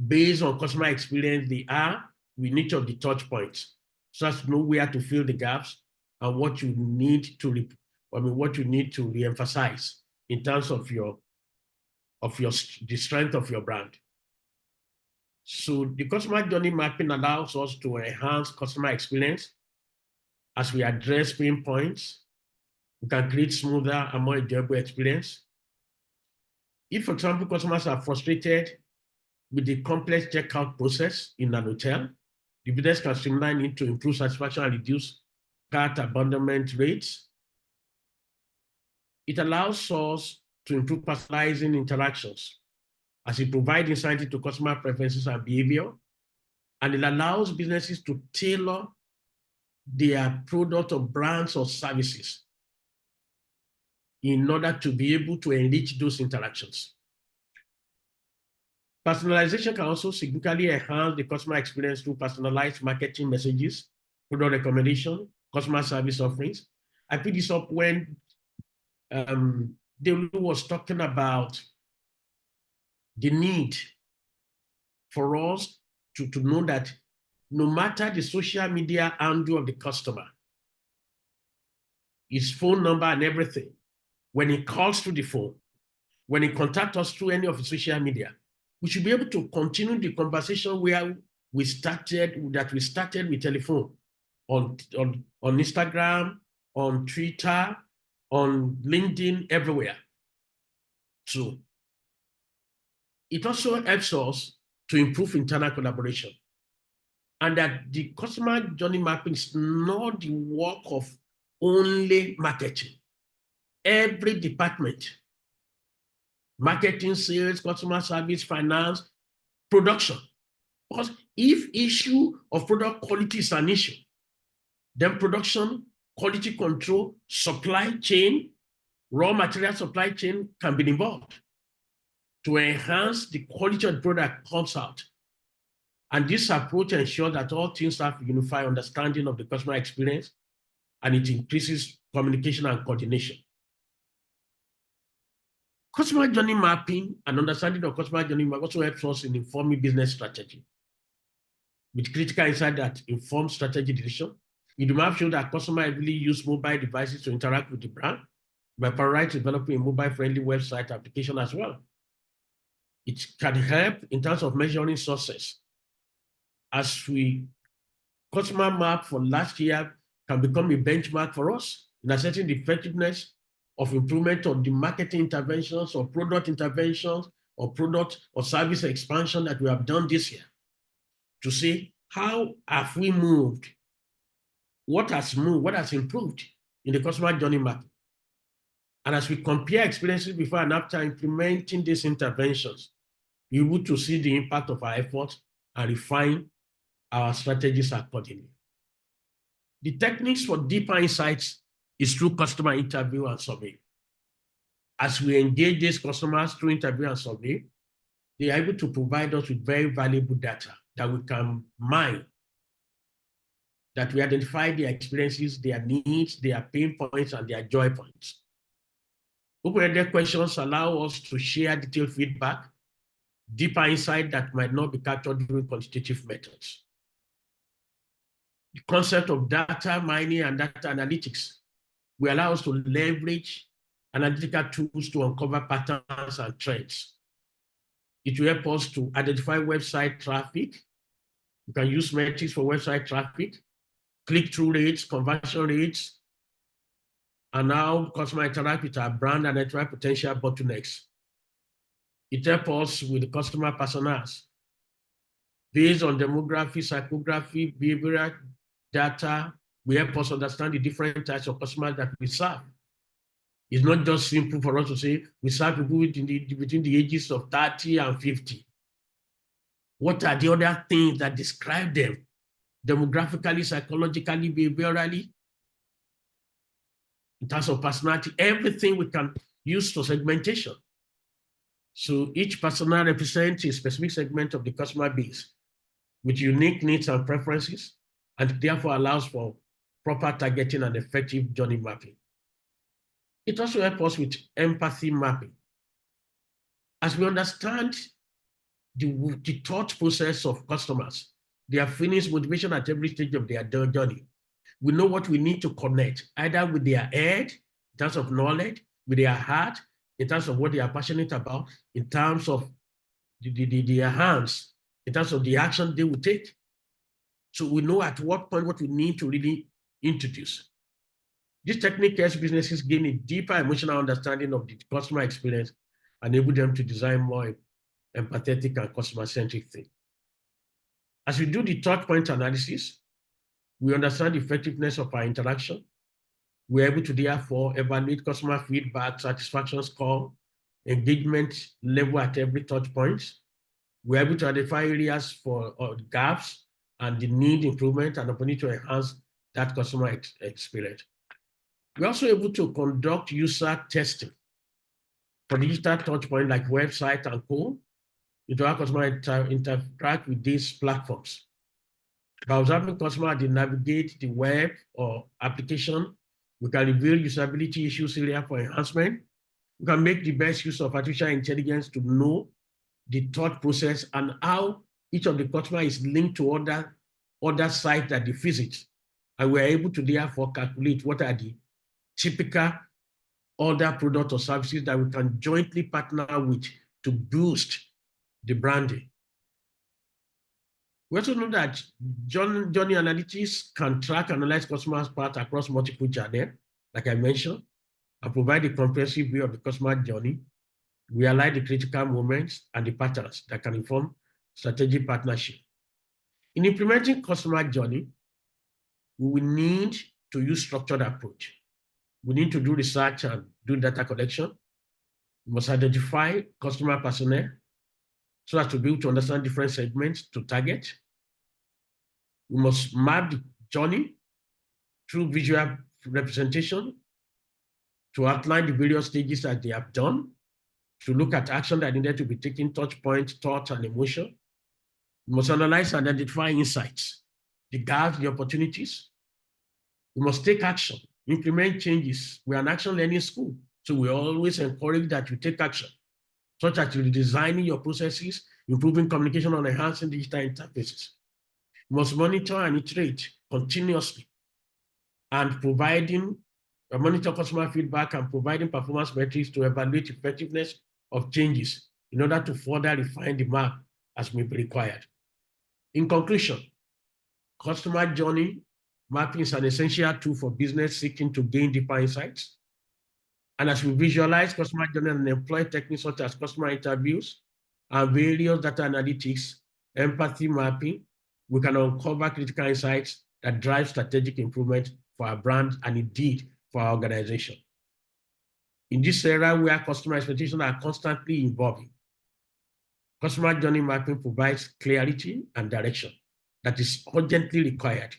C: based on customer experience they are with each of the touch points, so as to know where to fill the gaps and what you need to reemphasize in terms of the strength of your brand. So the customer journey mapping allows us to enhance customer experience as we address pain points. We can create smoother and more enjoyable experience. If, for example, customers are frustrated with the complex checkout process in an hotel, the business can streamline it to improve satisfaction and reduce cart abandonment rates. It allows us to improve personalizing interactions as it provides insight into customer preferences and behavior, and it allows businesses to tailor their product or brands or services in order to be able to enrich those interactions. Personalization can also significantly enhance the customer experience through personalized marketing messages, product recommendation, customer service offerings. I picked this up when David was talking about the need for us to know that no matter the social media handle of the customer, his phone number and everything, when he calls through the phone, when he contacts us through any of the social media, we should be able to continue the conversation where we started with telephone on Instagram, on Twitter, on LinkedIn, everywhere. So it also helps us to improve internal collaboration. And that the customer journey mapping is not the work of only marketing. Every department, marketing, sales, customer service, finance, production. Because if issue of product quality is an issue, then production, quality control, supply chain, raw material supply chain can be involved to enhance the quality of the product comes out. And this approach ensures that all teams have a unified understanding of the customer experience, and it increases communication and coordination. Customer journey mapping and understanding of customer journey mapping also helps us in informing business strategy. With critical insight that informs strategy decision, the map shows that customers really use mobile devices to interact with the brand by prioritizing developing a mobile-friendly website application as well. It can help in terms of measuring success. As customer map for last year can become a benchmark for us in assessing the effectiveness of improvement of the marketing interventions or product interventions or product or service expansion that we have done this year to see how have we moved, what has moved, what has improved in the customer journey mapping. And as we compare experiences before and after implementing these interventions, you're able to see the impact of our efforts and refine our strategies accordingly. The techniques for deeper insights is through customer interview and survey. As we engage these customers through interview and survey, they are able to provide us with very valuable data that we can mine, that we identify their experiences, their needs, their pain points, and their joy points. Open-ended questions allow us to share detailed feedback, deeper insight that might not be captured during quantitative methods. The concept of data mining and data analytics will allow us to leverage analytical tools to uncover patterns and trends. It will help us to identify website traffic. We can use metrics for website traffic, click-through rates, conversion rates, and how customer interact with our brand and identify potential bottlenecks. It helps us with the customer personas. Based on demography, psychography, behavioral data, we help us understand the different types of customers that we serve. It's not just simple for us to say we serve people between the ages of 30 and 50. What are the other things that describe them demographically, psychologically, behaviorally, in terms of personality, everything we can use for segmentation. So each persona represents a specific segment of the customer base with unique needs and preferences, and therefore allows for proper targeting and effective journey mapping. It also helps us with empathy mapping. As we understand the thought process of customers, their feelings, motivation at every stage of their journey, we know what we need to connect, either with their head, in terms of knowledge, with their heart, in terms of what they are passionate about, in terms of their hands, in terms of the action they will take. So we know at what point what we need to really introduce. This technique helps businesses gain a deeper emotional understanding of the customer experience and enable them to design more empathetic and customer-centric things. As we do the touch point analysis, we understand the effectiveness of our interaction. We're able to therefore evaluate customer feedback, satisfaction score, engagement level at every touch point. We're able to identify areas for gaps and the need improvement and opportunity to enhance that customer experience. We're also able to conduct user testing for digital touch point like website and co. To how customers interact with these platforms. By observing customers as they navigate the web or application, we can reveal usability issues area for enhancement. We can make the best use of artificial intelligence to know the thought process and how each of the customers is linked to other sites that they visit. And we're able to therefore calculate what are the typical other products or services that we can jointly partner with to boost the branding. We also know that journey analytics can track and analyze customers' path across multiple channels, like I mentioned, and provide a comprehensive view of the customer journey. We highlight the critical moments and the patterns that can inform strategic partnership. In implementing customer journey, we will need to use structured approach. We need to do research and do data collection. We must identify customer personnel so as to be able to understand different segments to target. We must map the journey through visual representation to outline the various stages that they have done, to look at action that needed to be taken, touch points, thought, and emotion. We must analyze and identify insights, the gaps, the opportunities. We must take action, implement changes. We are an action learning school, so we always encourage that you take action, such as redesigning your processes, improving communication, and enhancing digital interfaces. You must monitor and iterate continuously and monitor customer feedback and providing performance metrics to evaluate effectiveness of changes in order to further refine the map as may be required. In conclusion, customer journey mapping is an essential tool for business seeking to gain deeper insights, And as we visualize customer journey and employ techniques such as customer interviews and various data analytics, empathy mapping, we can uncover critical insights that drive strategic improvement for our brand and indeed for our organization. In this era where customer expectations are constantly evolving, customer journey mapping provides clarity and direction that is urgently required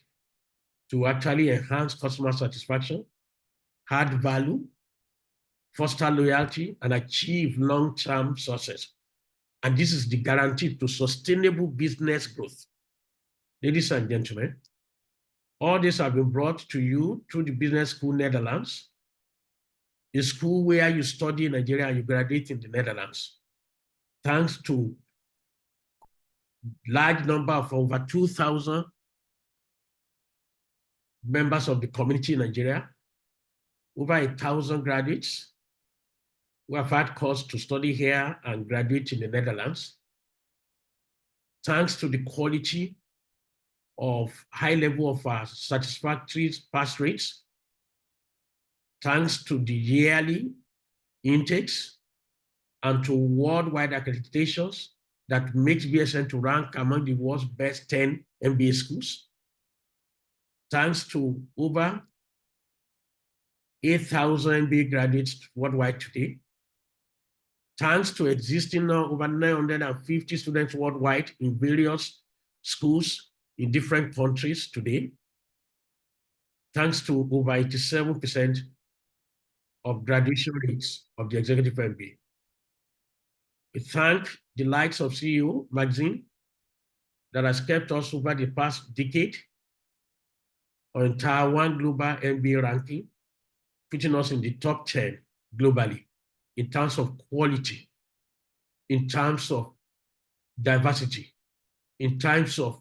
C: to actually enhance customer satisfaction, add value, foster loyalty, and achieve long-term success. And this is the guarantee to sustainable business growth. Ladies and gentlemen, all this have been brought to you through the Business School Netherlands, a school where you study in Nigeria and you graduate in the Netherlands. Thanks to large number of over 2,000 members of the community in Nigeria, over 1,000 graduates who have had course to study here and graduate in the Netherlands. Thanks to the quality of high level of our satisfactory pass rates, thanks to the yearly intakes and to worldwide accreditations that makes BSN to rank among the world's best 10 MBA schools. Thanks to over 8,000 MBA graduates worldwide today. Thanks to existing now over 950 students worldwide in various schools in different countries today. Thanks to over 87% of graduation rates of the executive MBA. We thank the likes of CEO magazine that has kept us over the past decade on Taiwan Global MBA ranking, putting us in the top 10 globally in terms of quality, in terms of diversity, in terms of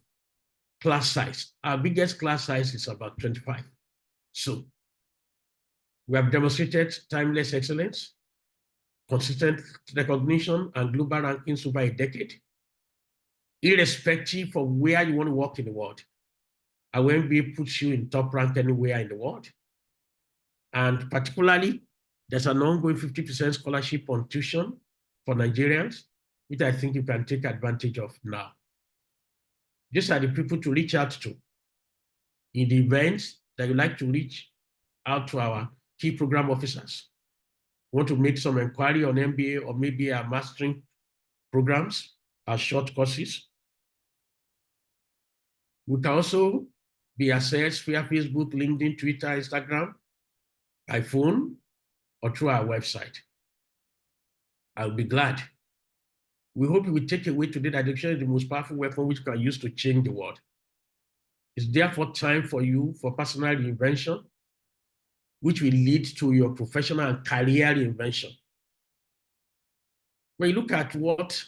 C: class size. Our biggest class size is about 25. So we have demonstrated timeless excellence, consistent recognition, and global rankings over a decade, irrespective of where you want to work in the world. Our MBA puts you in top rank anywhere in the world. And particularly, there's an ongoing 50% scholarship on tuition for Nigerians, which I think you can take advantage of now. These are the people to reach out to in the events that you like to reach out to our key program officers. Want to make some inquiry on MBA or maybe our mastering programs, our short courses. We can also be accessed via Facebook, LinkedIn, Twitter, Instagram, by phone, or through our website. I'll be glad. We hope you will take away today that education is the most powerful weapon which you can use to change the world. It's therefore time for you for personal reinvention, which will lead to your professional and career reinvention. When you look at what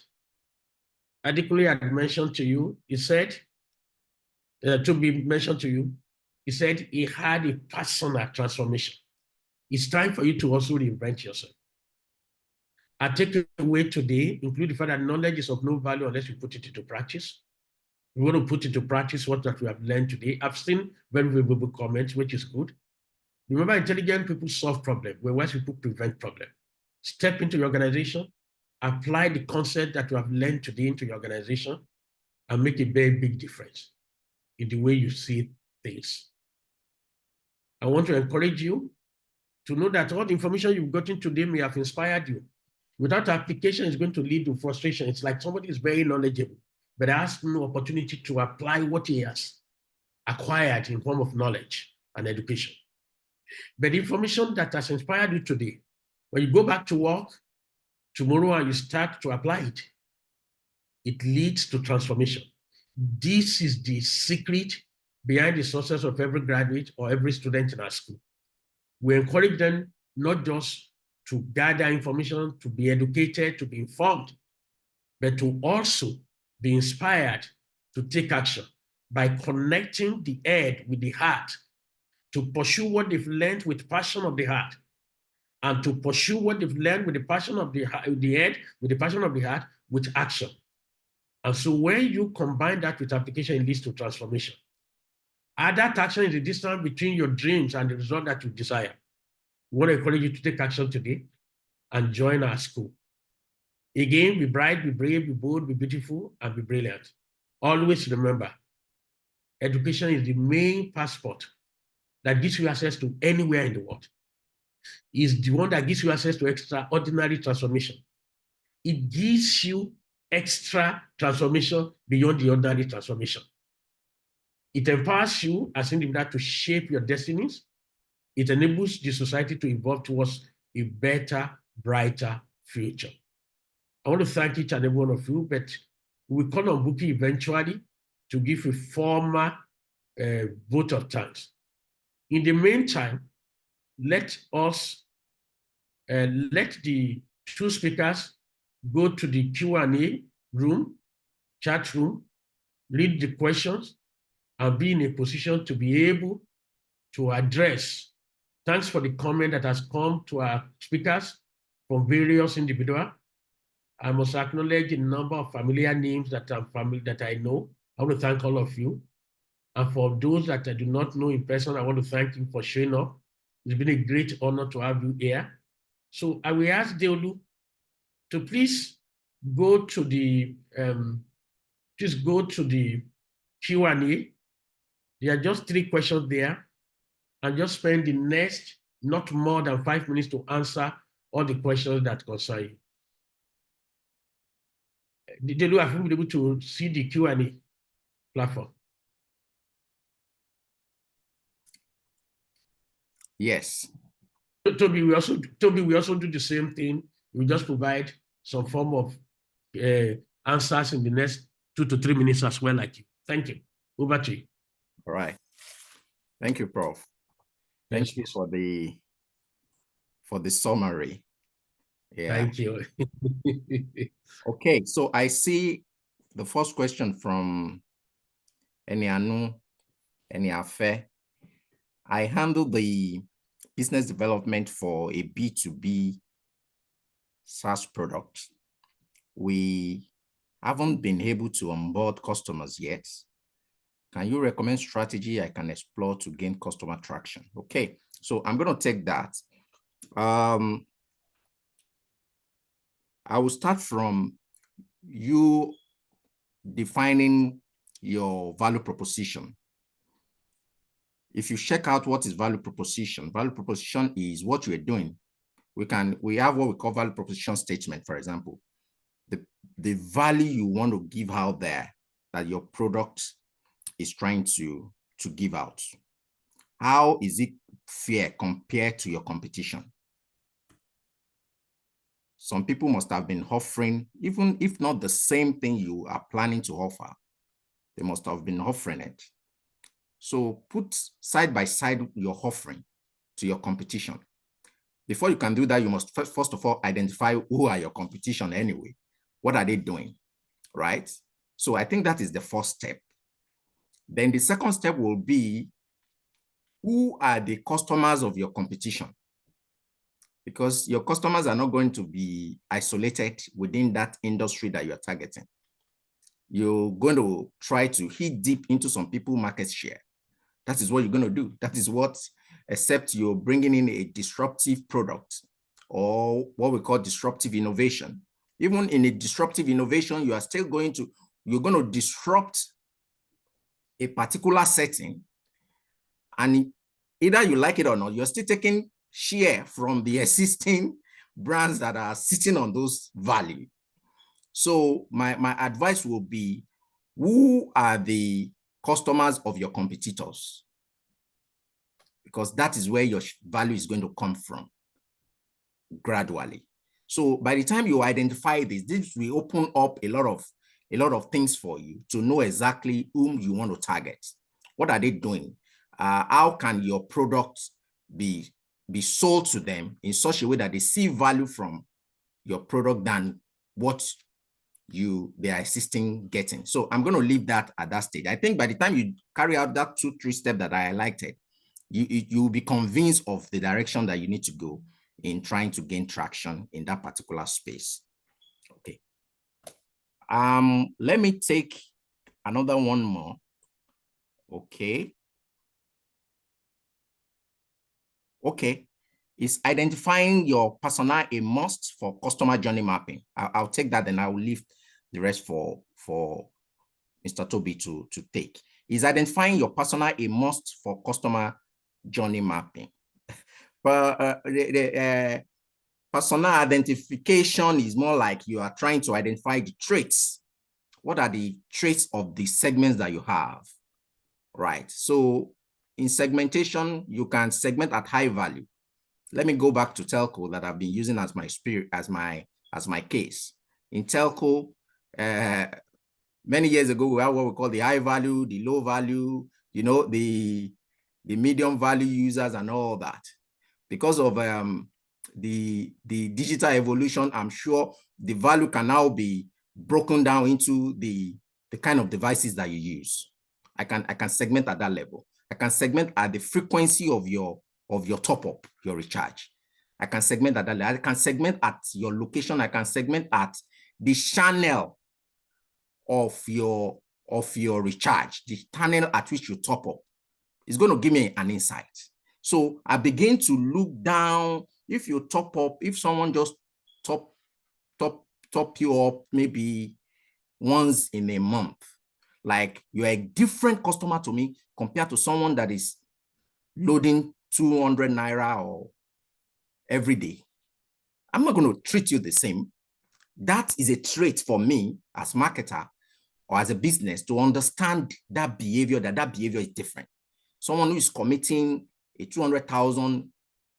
C: Adekunle had mentioned to you, he said, to be mentioned to you, he said he had a personal transformation. It's time for you to also reinvent yourself. Our takeaway today include the fact that knowledge is of no value unless you put it into practice. We want to put into practice what that we have learned today. I've seen very favorable comments, which is good. Remember, intelligent people solve problems, whereas people prevent problems. Step into your organization, apply the concept that you have learned today into your organization, and make a very big difference in the way you see things. I want to encourage you to know that all the information you've gotten today may have inspired you. Without application, it's going to lead to frustration. It's like somebody is very knowledgeable, but has no opportunity to apply what he has acquired in form of knowledge and education. But the information that has inspired you today, when you go back to work tomorrow and you start to apply it, it leads to transformation. This is the secret behind the success of every graduate or every student in our school. We encourage them not just to gather information, to be educated, to be informed, but to also be inspired to take action by connecting the head with the heart, to pursue what they've learned with passion of the heart, and to pursue what they've learned with the passion of the head, with the passion of the heart, with action. And so when you combine that with application, it leads to transformation. And that action is the distance between your dreams and the result that you desire. We want to encourage you to take action today and join our school. Again, be bright, be brave, be bold, be beautiful, and be brilliant. Always remember, education is the main passport that gives you access to anywhere in the world. It's the one that gives you access to extraordinary transformation. It gives you extra transformation beyond the ordinary transformation. It empowers you as an individual to shape your destinies. It enables the society to evolve towards a better, brighter future. I want to thank each and every one of you, but we will call on Buki eventually to give a formal vote of thanks. In the meantime, let the two speakers go to the Q&A room, chat room, read the questions, and be in a position to be able to address. Thanks for the comment that has come to our speakers from various individuals. I must acknowledge the number of familiar names that I know. I want to thank all of you. And for those that I do not know in person, I want to thank you for showing up. It's been a great honor to have you here. So I will ask Deolu to please go to the Q&A. There are just 3 questions there, and just spend the next not more than 5 minutes to answer all the questions that concern you. Deolu, have you been able to see the Q&A platform?
E: Yes.
C: Toby, we also do the same thing. We just provide some form of answers in the next 2 to 3 minutes as well, like you. Thank you. Over to you.
E: All right. Thank you, Prof. Thank you for the summary. Yeah.
C: Thank you.
E: Okay, so I see the first question from Enianu Eniafe. I handle the business development for a B2B SaaS product. We haven't been able to onboard customers yet. Can you recommend strategy I can explore to gain customer traction? Okay, so I'm going to take that. I will start from you defining your value proposition. If you check out what is value proposition is what you're doing. We have what we call value proposition statement, for example. The value you want to give out there that your product is trying to give out. How is it fair compared to your competition? Some people must have been offering, even if not the same thing you are planning to offer, they must have been offering it. So put side by side your offering to your competition. Before you can do that, you must first of all identify who are your competition anyway. What are they doing, right? So I think that is the first step. Then the second step will be, who are the customers of your competition? Because your customers are not going to be isolated within that industry that you're targeting. You're going to try to hit deep into some people's market share. That is what you're going to do. That is what, except you're bringing in a disruptive product or what we call disruptive innovation. Even in a disruptive innovation, you are still going to disrupt a particular setting, and either you like it or not, you're still taking share from the existing brands that are sitting on those value. So my advice will be, who are the customers of your competitors? Because that is where your value is going to come from gradually. So by the time you identify this will open up a lot of things for you to know exactly whom you want to target. What are they doing? How can your product be sold to them in such a way that they see value from your product than what they are assisting getting? So I'm going to leave that at that stage. I think by the time you carry out that 2-3 steps that I highlighted, you will be convinced of the direction that you need to go in trying to gain traction in that particular space. Okay. Let me take another one more. Okay. Okay. Is identifying your persona a must for customer journey mapping? I'll take that and I will leave the rest for Mr. Toby to take. Is identifying your persona a must for customer journey mapping? But persona identification is more like you are trying to identify the traits. What are the traits of the segments that you have, right? So in segmentation, you can segment at high value. Let me go back to telco that I've been using as my case. In telco, many years ago, we had what we call the high value, the low value, you know, the medium value users and all that. Because of the digital evolution, I'm sure the value can now be broken down into the kind of devices that you use. I can segment at that level. I can segment at the frequency of your top up, your recharge. I can segment at that level. I can segment at your location. I can segment at the channel of your recharge, the channel at which you top up. It's going to give me an insight. So I begin to look down. If you top up, if someone just top you up maybe once in a month, like you're a different customer to me compared to someone that is loading 200 Naira or every day. I'm not going to treat you the same. That is a trait for me as marketer or as a business to understand that behavior is different. Someone who is committing a 200,000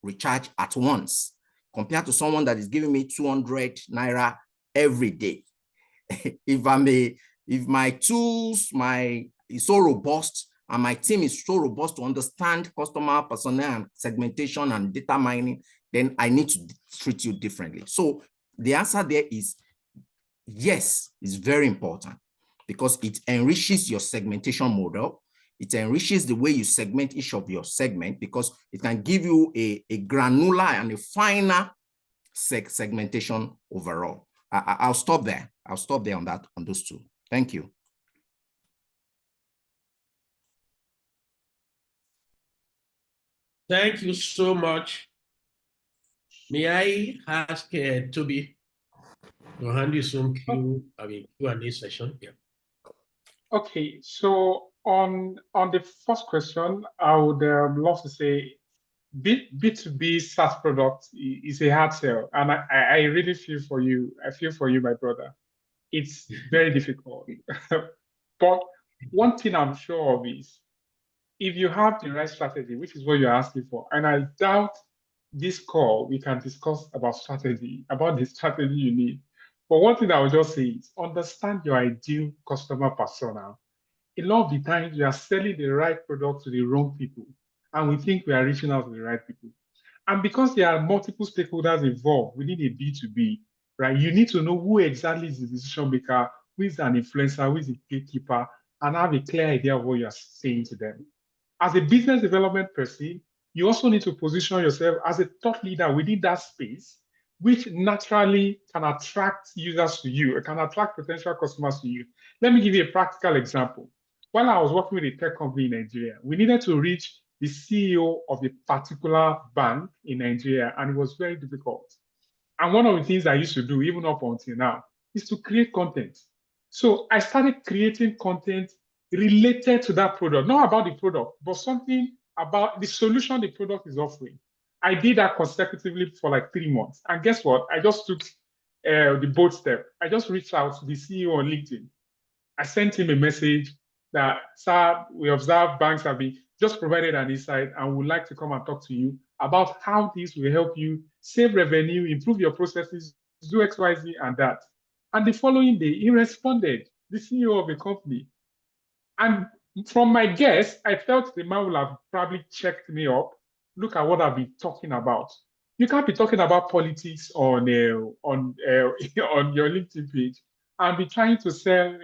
E: recharge at once compared to someone that is giving me 200 Naira every day. If my tools is so robust and my team is so robust to understand customer persona and segmentation and data mining, then I need to treat you differently. So the answer there is yes, it's very important because it enriches your segmentation model. It enriches the way you segment each of your segment because it can give you a granular and a finer segmentation overall. I'll stop there. I'll stop there on those two. Thank you.
C: Thank you so much. May I ask Toby to hand you some Q&A session? Yeah.
D: Okay, so on the first question, I would love to say B2B SaaS product is a hard sell, and I really feel for you. I feel for you, my brother. It's very difficult. But one thing I'm sure of is if you have the right strategy, which is what you're asking for, and I doubt this call we can discuss about strategy, about the strategy you need. But one thing I would just say is understand your ideal customer persona. A lot of the times we are selling the right product to the wrong people, and we think we are reaching out to the right people. And because there are multiple stakeholders involved within a B2B, right, you need to know who exactly is the decision maker, who is an influencer, who is a gatekeeper, and have a clear idea of what you're saying to them. As a business development person, you also need to position yourself as a thought leader within that space, which naturally can attract users to you. It can attract potential customers to you. Let me give you a practical example. While I was working with a tech company in Nigeria, we needed to reach the CEO of a particular bank in Nigeria, and it was very difficult. And one of the things I used to do, even up until now, is to create content. So I started creating content related to that product, not about the product, but something about the solution the product is offering. I did that consecutively for like 3 months. And guess what? I just took the bold step. I just reached out to the CEO on LinkedIn. I sent him a message that, sir, we observe banks have been just provided an insight and would like to come and talk to you about how this will help you save revenue, improve your processes, do X, Y, Z, and that. And the following day, he responded, the CEO of the company. And from my guess, I felt the man will have probably checked me up. Look at what I've been talking about. You can't be talking about politics on your LinkedIn page and be trying to sell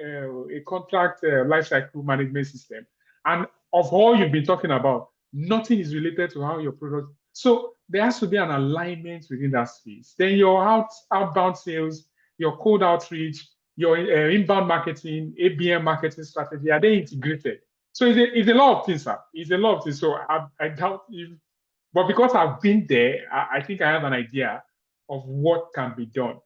D: a contract lifecycle management system. And of all you've been talking about, nothing is related to how your product. So there has to be an alignment within that space. Then your outbound sales, your cold outreach, your inbound marketing, ABM marketing strategy, are they integrated? So it's a lot of things, sir. It's a lot of things. So I doubt if But because I've been there, I think I have an idea of what can be done.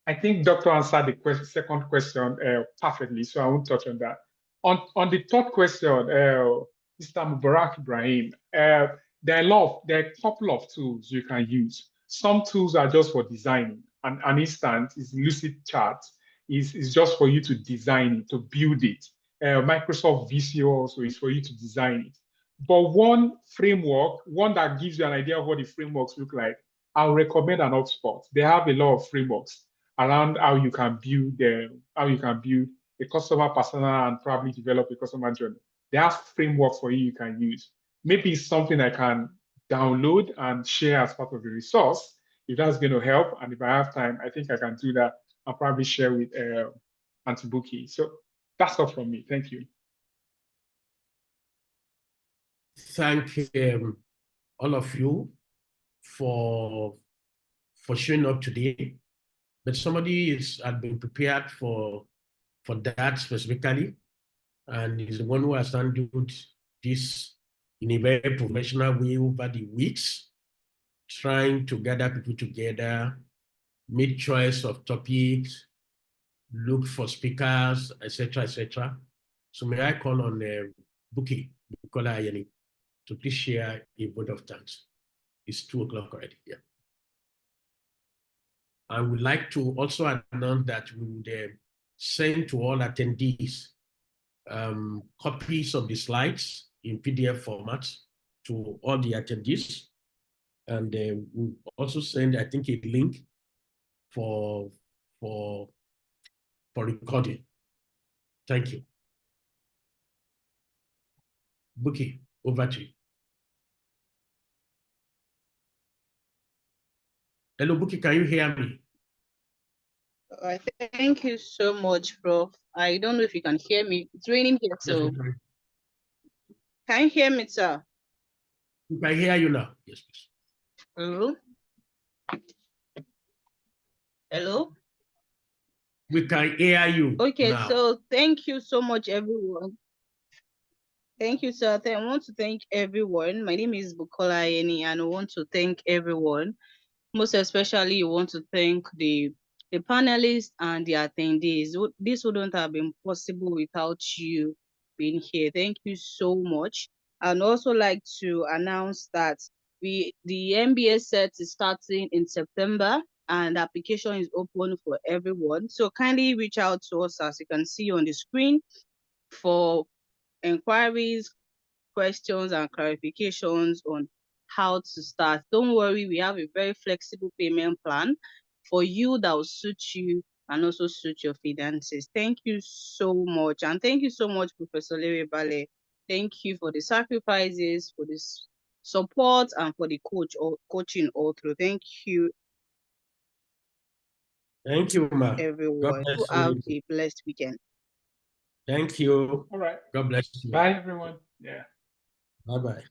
D: I think Doctor answered the second question perfectly, so I won't touch on that. On the third question, Mr. Mubarak Ibrahim, there are a couple of tools you can use. Some tools are just for designing. An instance is Lucidchart, is just for you to design it, to build it. Microsoft Visio also is for you to design it. But one framework, one that gives you an idea of what the frameworks look like, I'll recommend an HubSpot. They have a lot of frameworks around how you can build a customer persona and probably develop a customer journey. They have framework for you can use. Maybe it's something I can download and share as part of the resource if that's going to help. And if I have time, I think I can do that. I'll probably share with Auntie Buki. So that's all from me. Thank you.
C: Thank all of you for showing up today. But somebody had been prepared for that specifically, and is the one who has handled this in a very professional way over the weeks, trying to gather people together, make choice of topics, look for speakers, etc., etc. So may I call on Buki Bukola Ayeni to please share a vote of thanks. It's 2 o'clock already. Yeah. I would like to also announce that we would send to all attendees copies of the slides in PDF format to all the attendees. And we'll also send, I think, a link for recording. Thank you. Buki, over to you. Hello, Buki, can you hear me?
B: Thank you so much, Prof. I don't know if you can hear me. It's raining here, so.
C: Yes,
B: can you hear me, sir?
C: We can hear you now. Yes, please.
B: Hello? Hello?
C: We can hear you.
B: Okay,
C: now.
B: So thank you so much, everyone. Thank you, sir. I want to thank everyone. My name is Bukola Ayeni, and I want to thank everyone. Most especially, I want to thank the panelists and the attendees. This wouldn't have been possible without you being here. Thank you so much. I'd also like to announce that the MBA set is starting in September, and application is open for everyone. So kindly reach out to us, as you can see on the screen, for inquiries, questions, and clarifications on how to start. Don't worry, we have a very flexible payment plan for you that will suit you and also suit your finances. Thank you so much. And thank you so much, Professor Larry Bale. Thank you for the sacrifices, for this support, and for the coaching all through. Thank you.
C: Thank you, ma'am.
B: Everyone. Have a blessed weekend.
C: Thank you.
D: All right.
C: God bless you.
D: Bye, everyone. Yeah.
C: Bye-bye.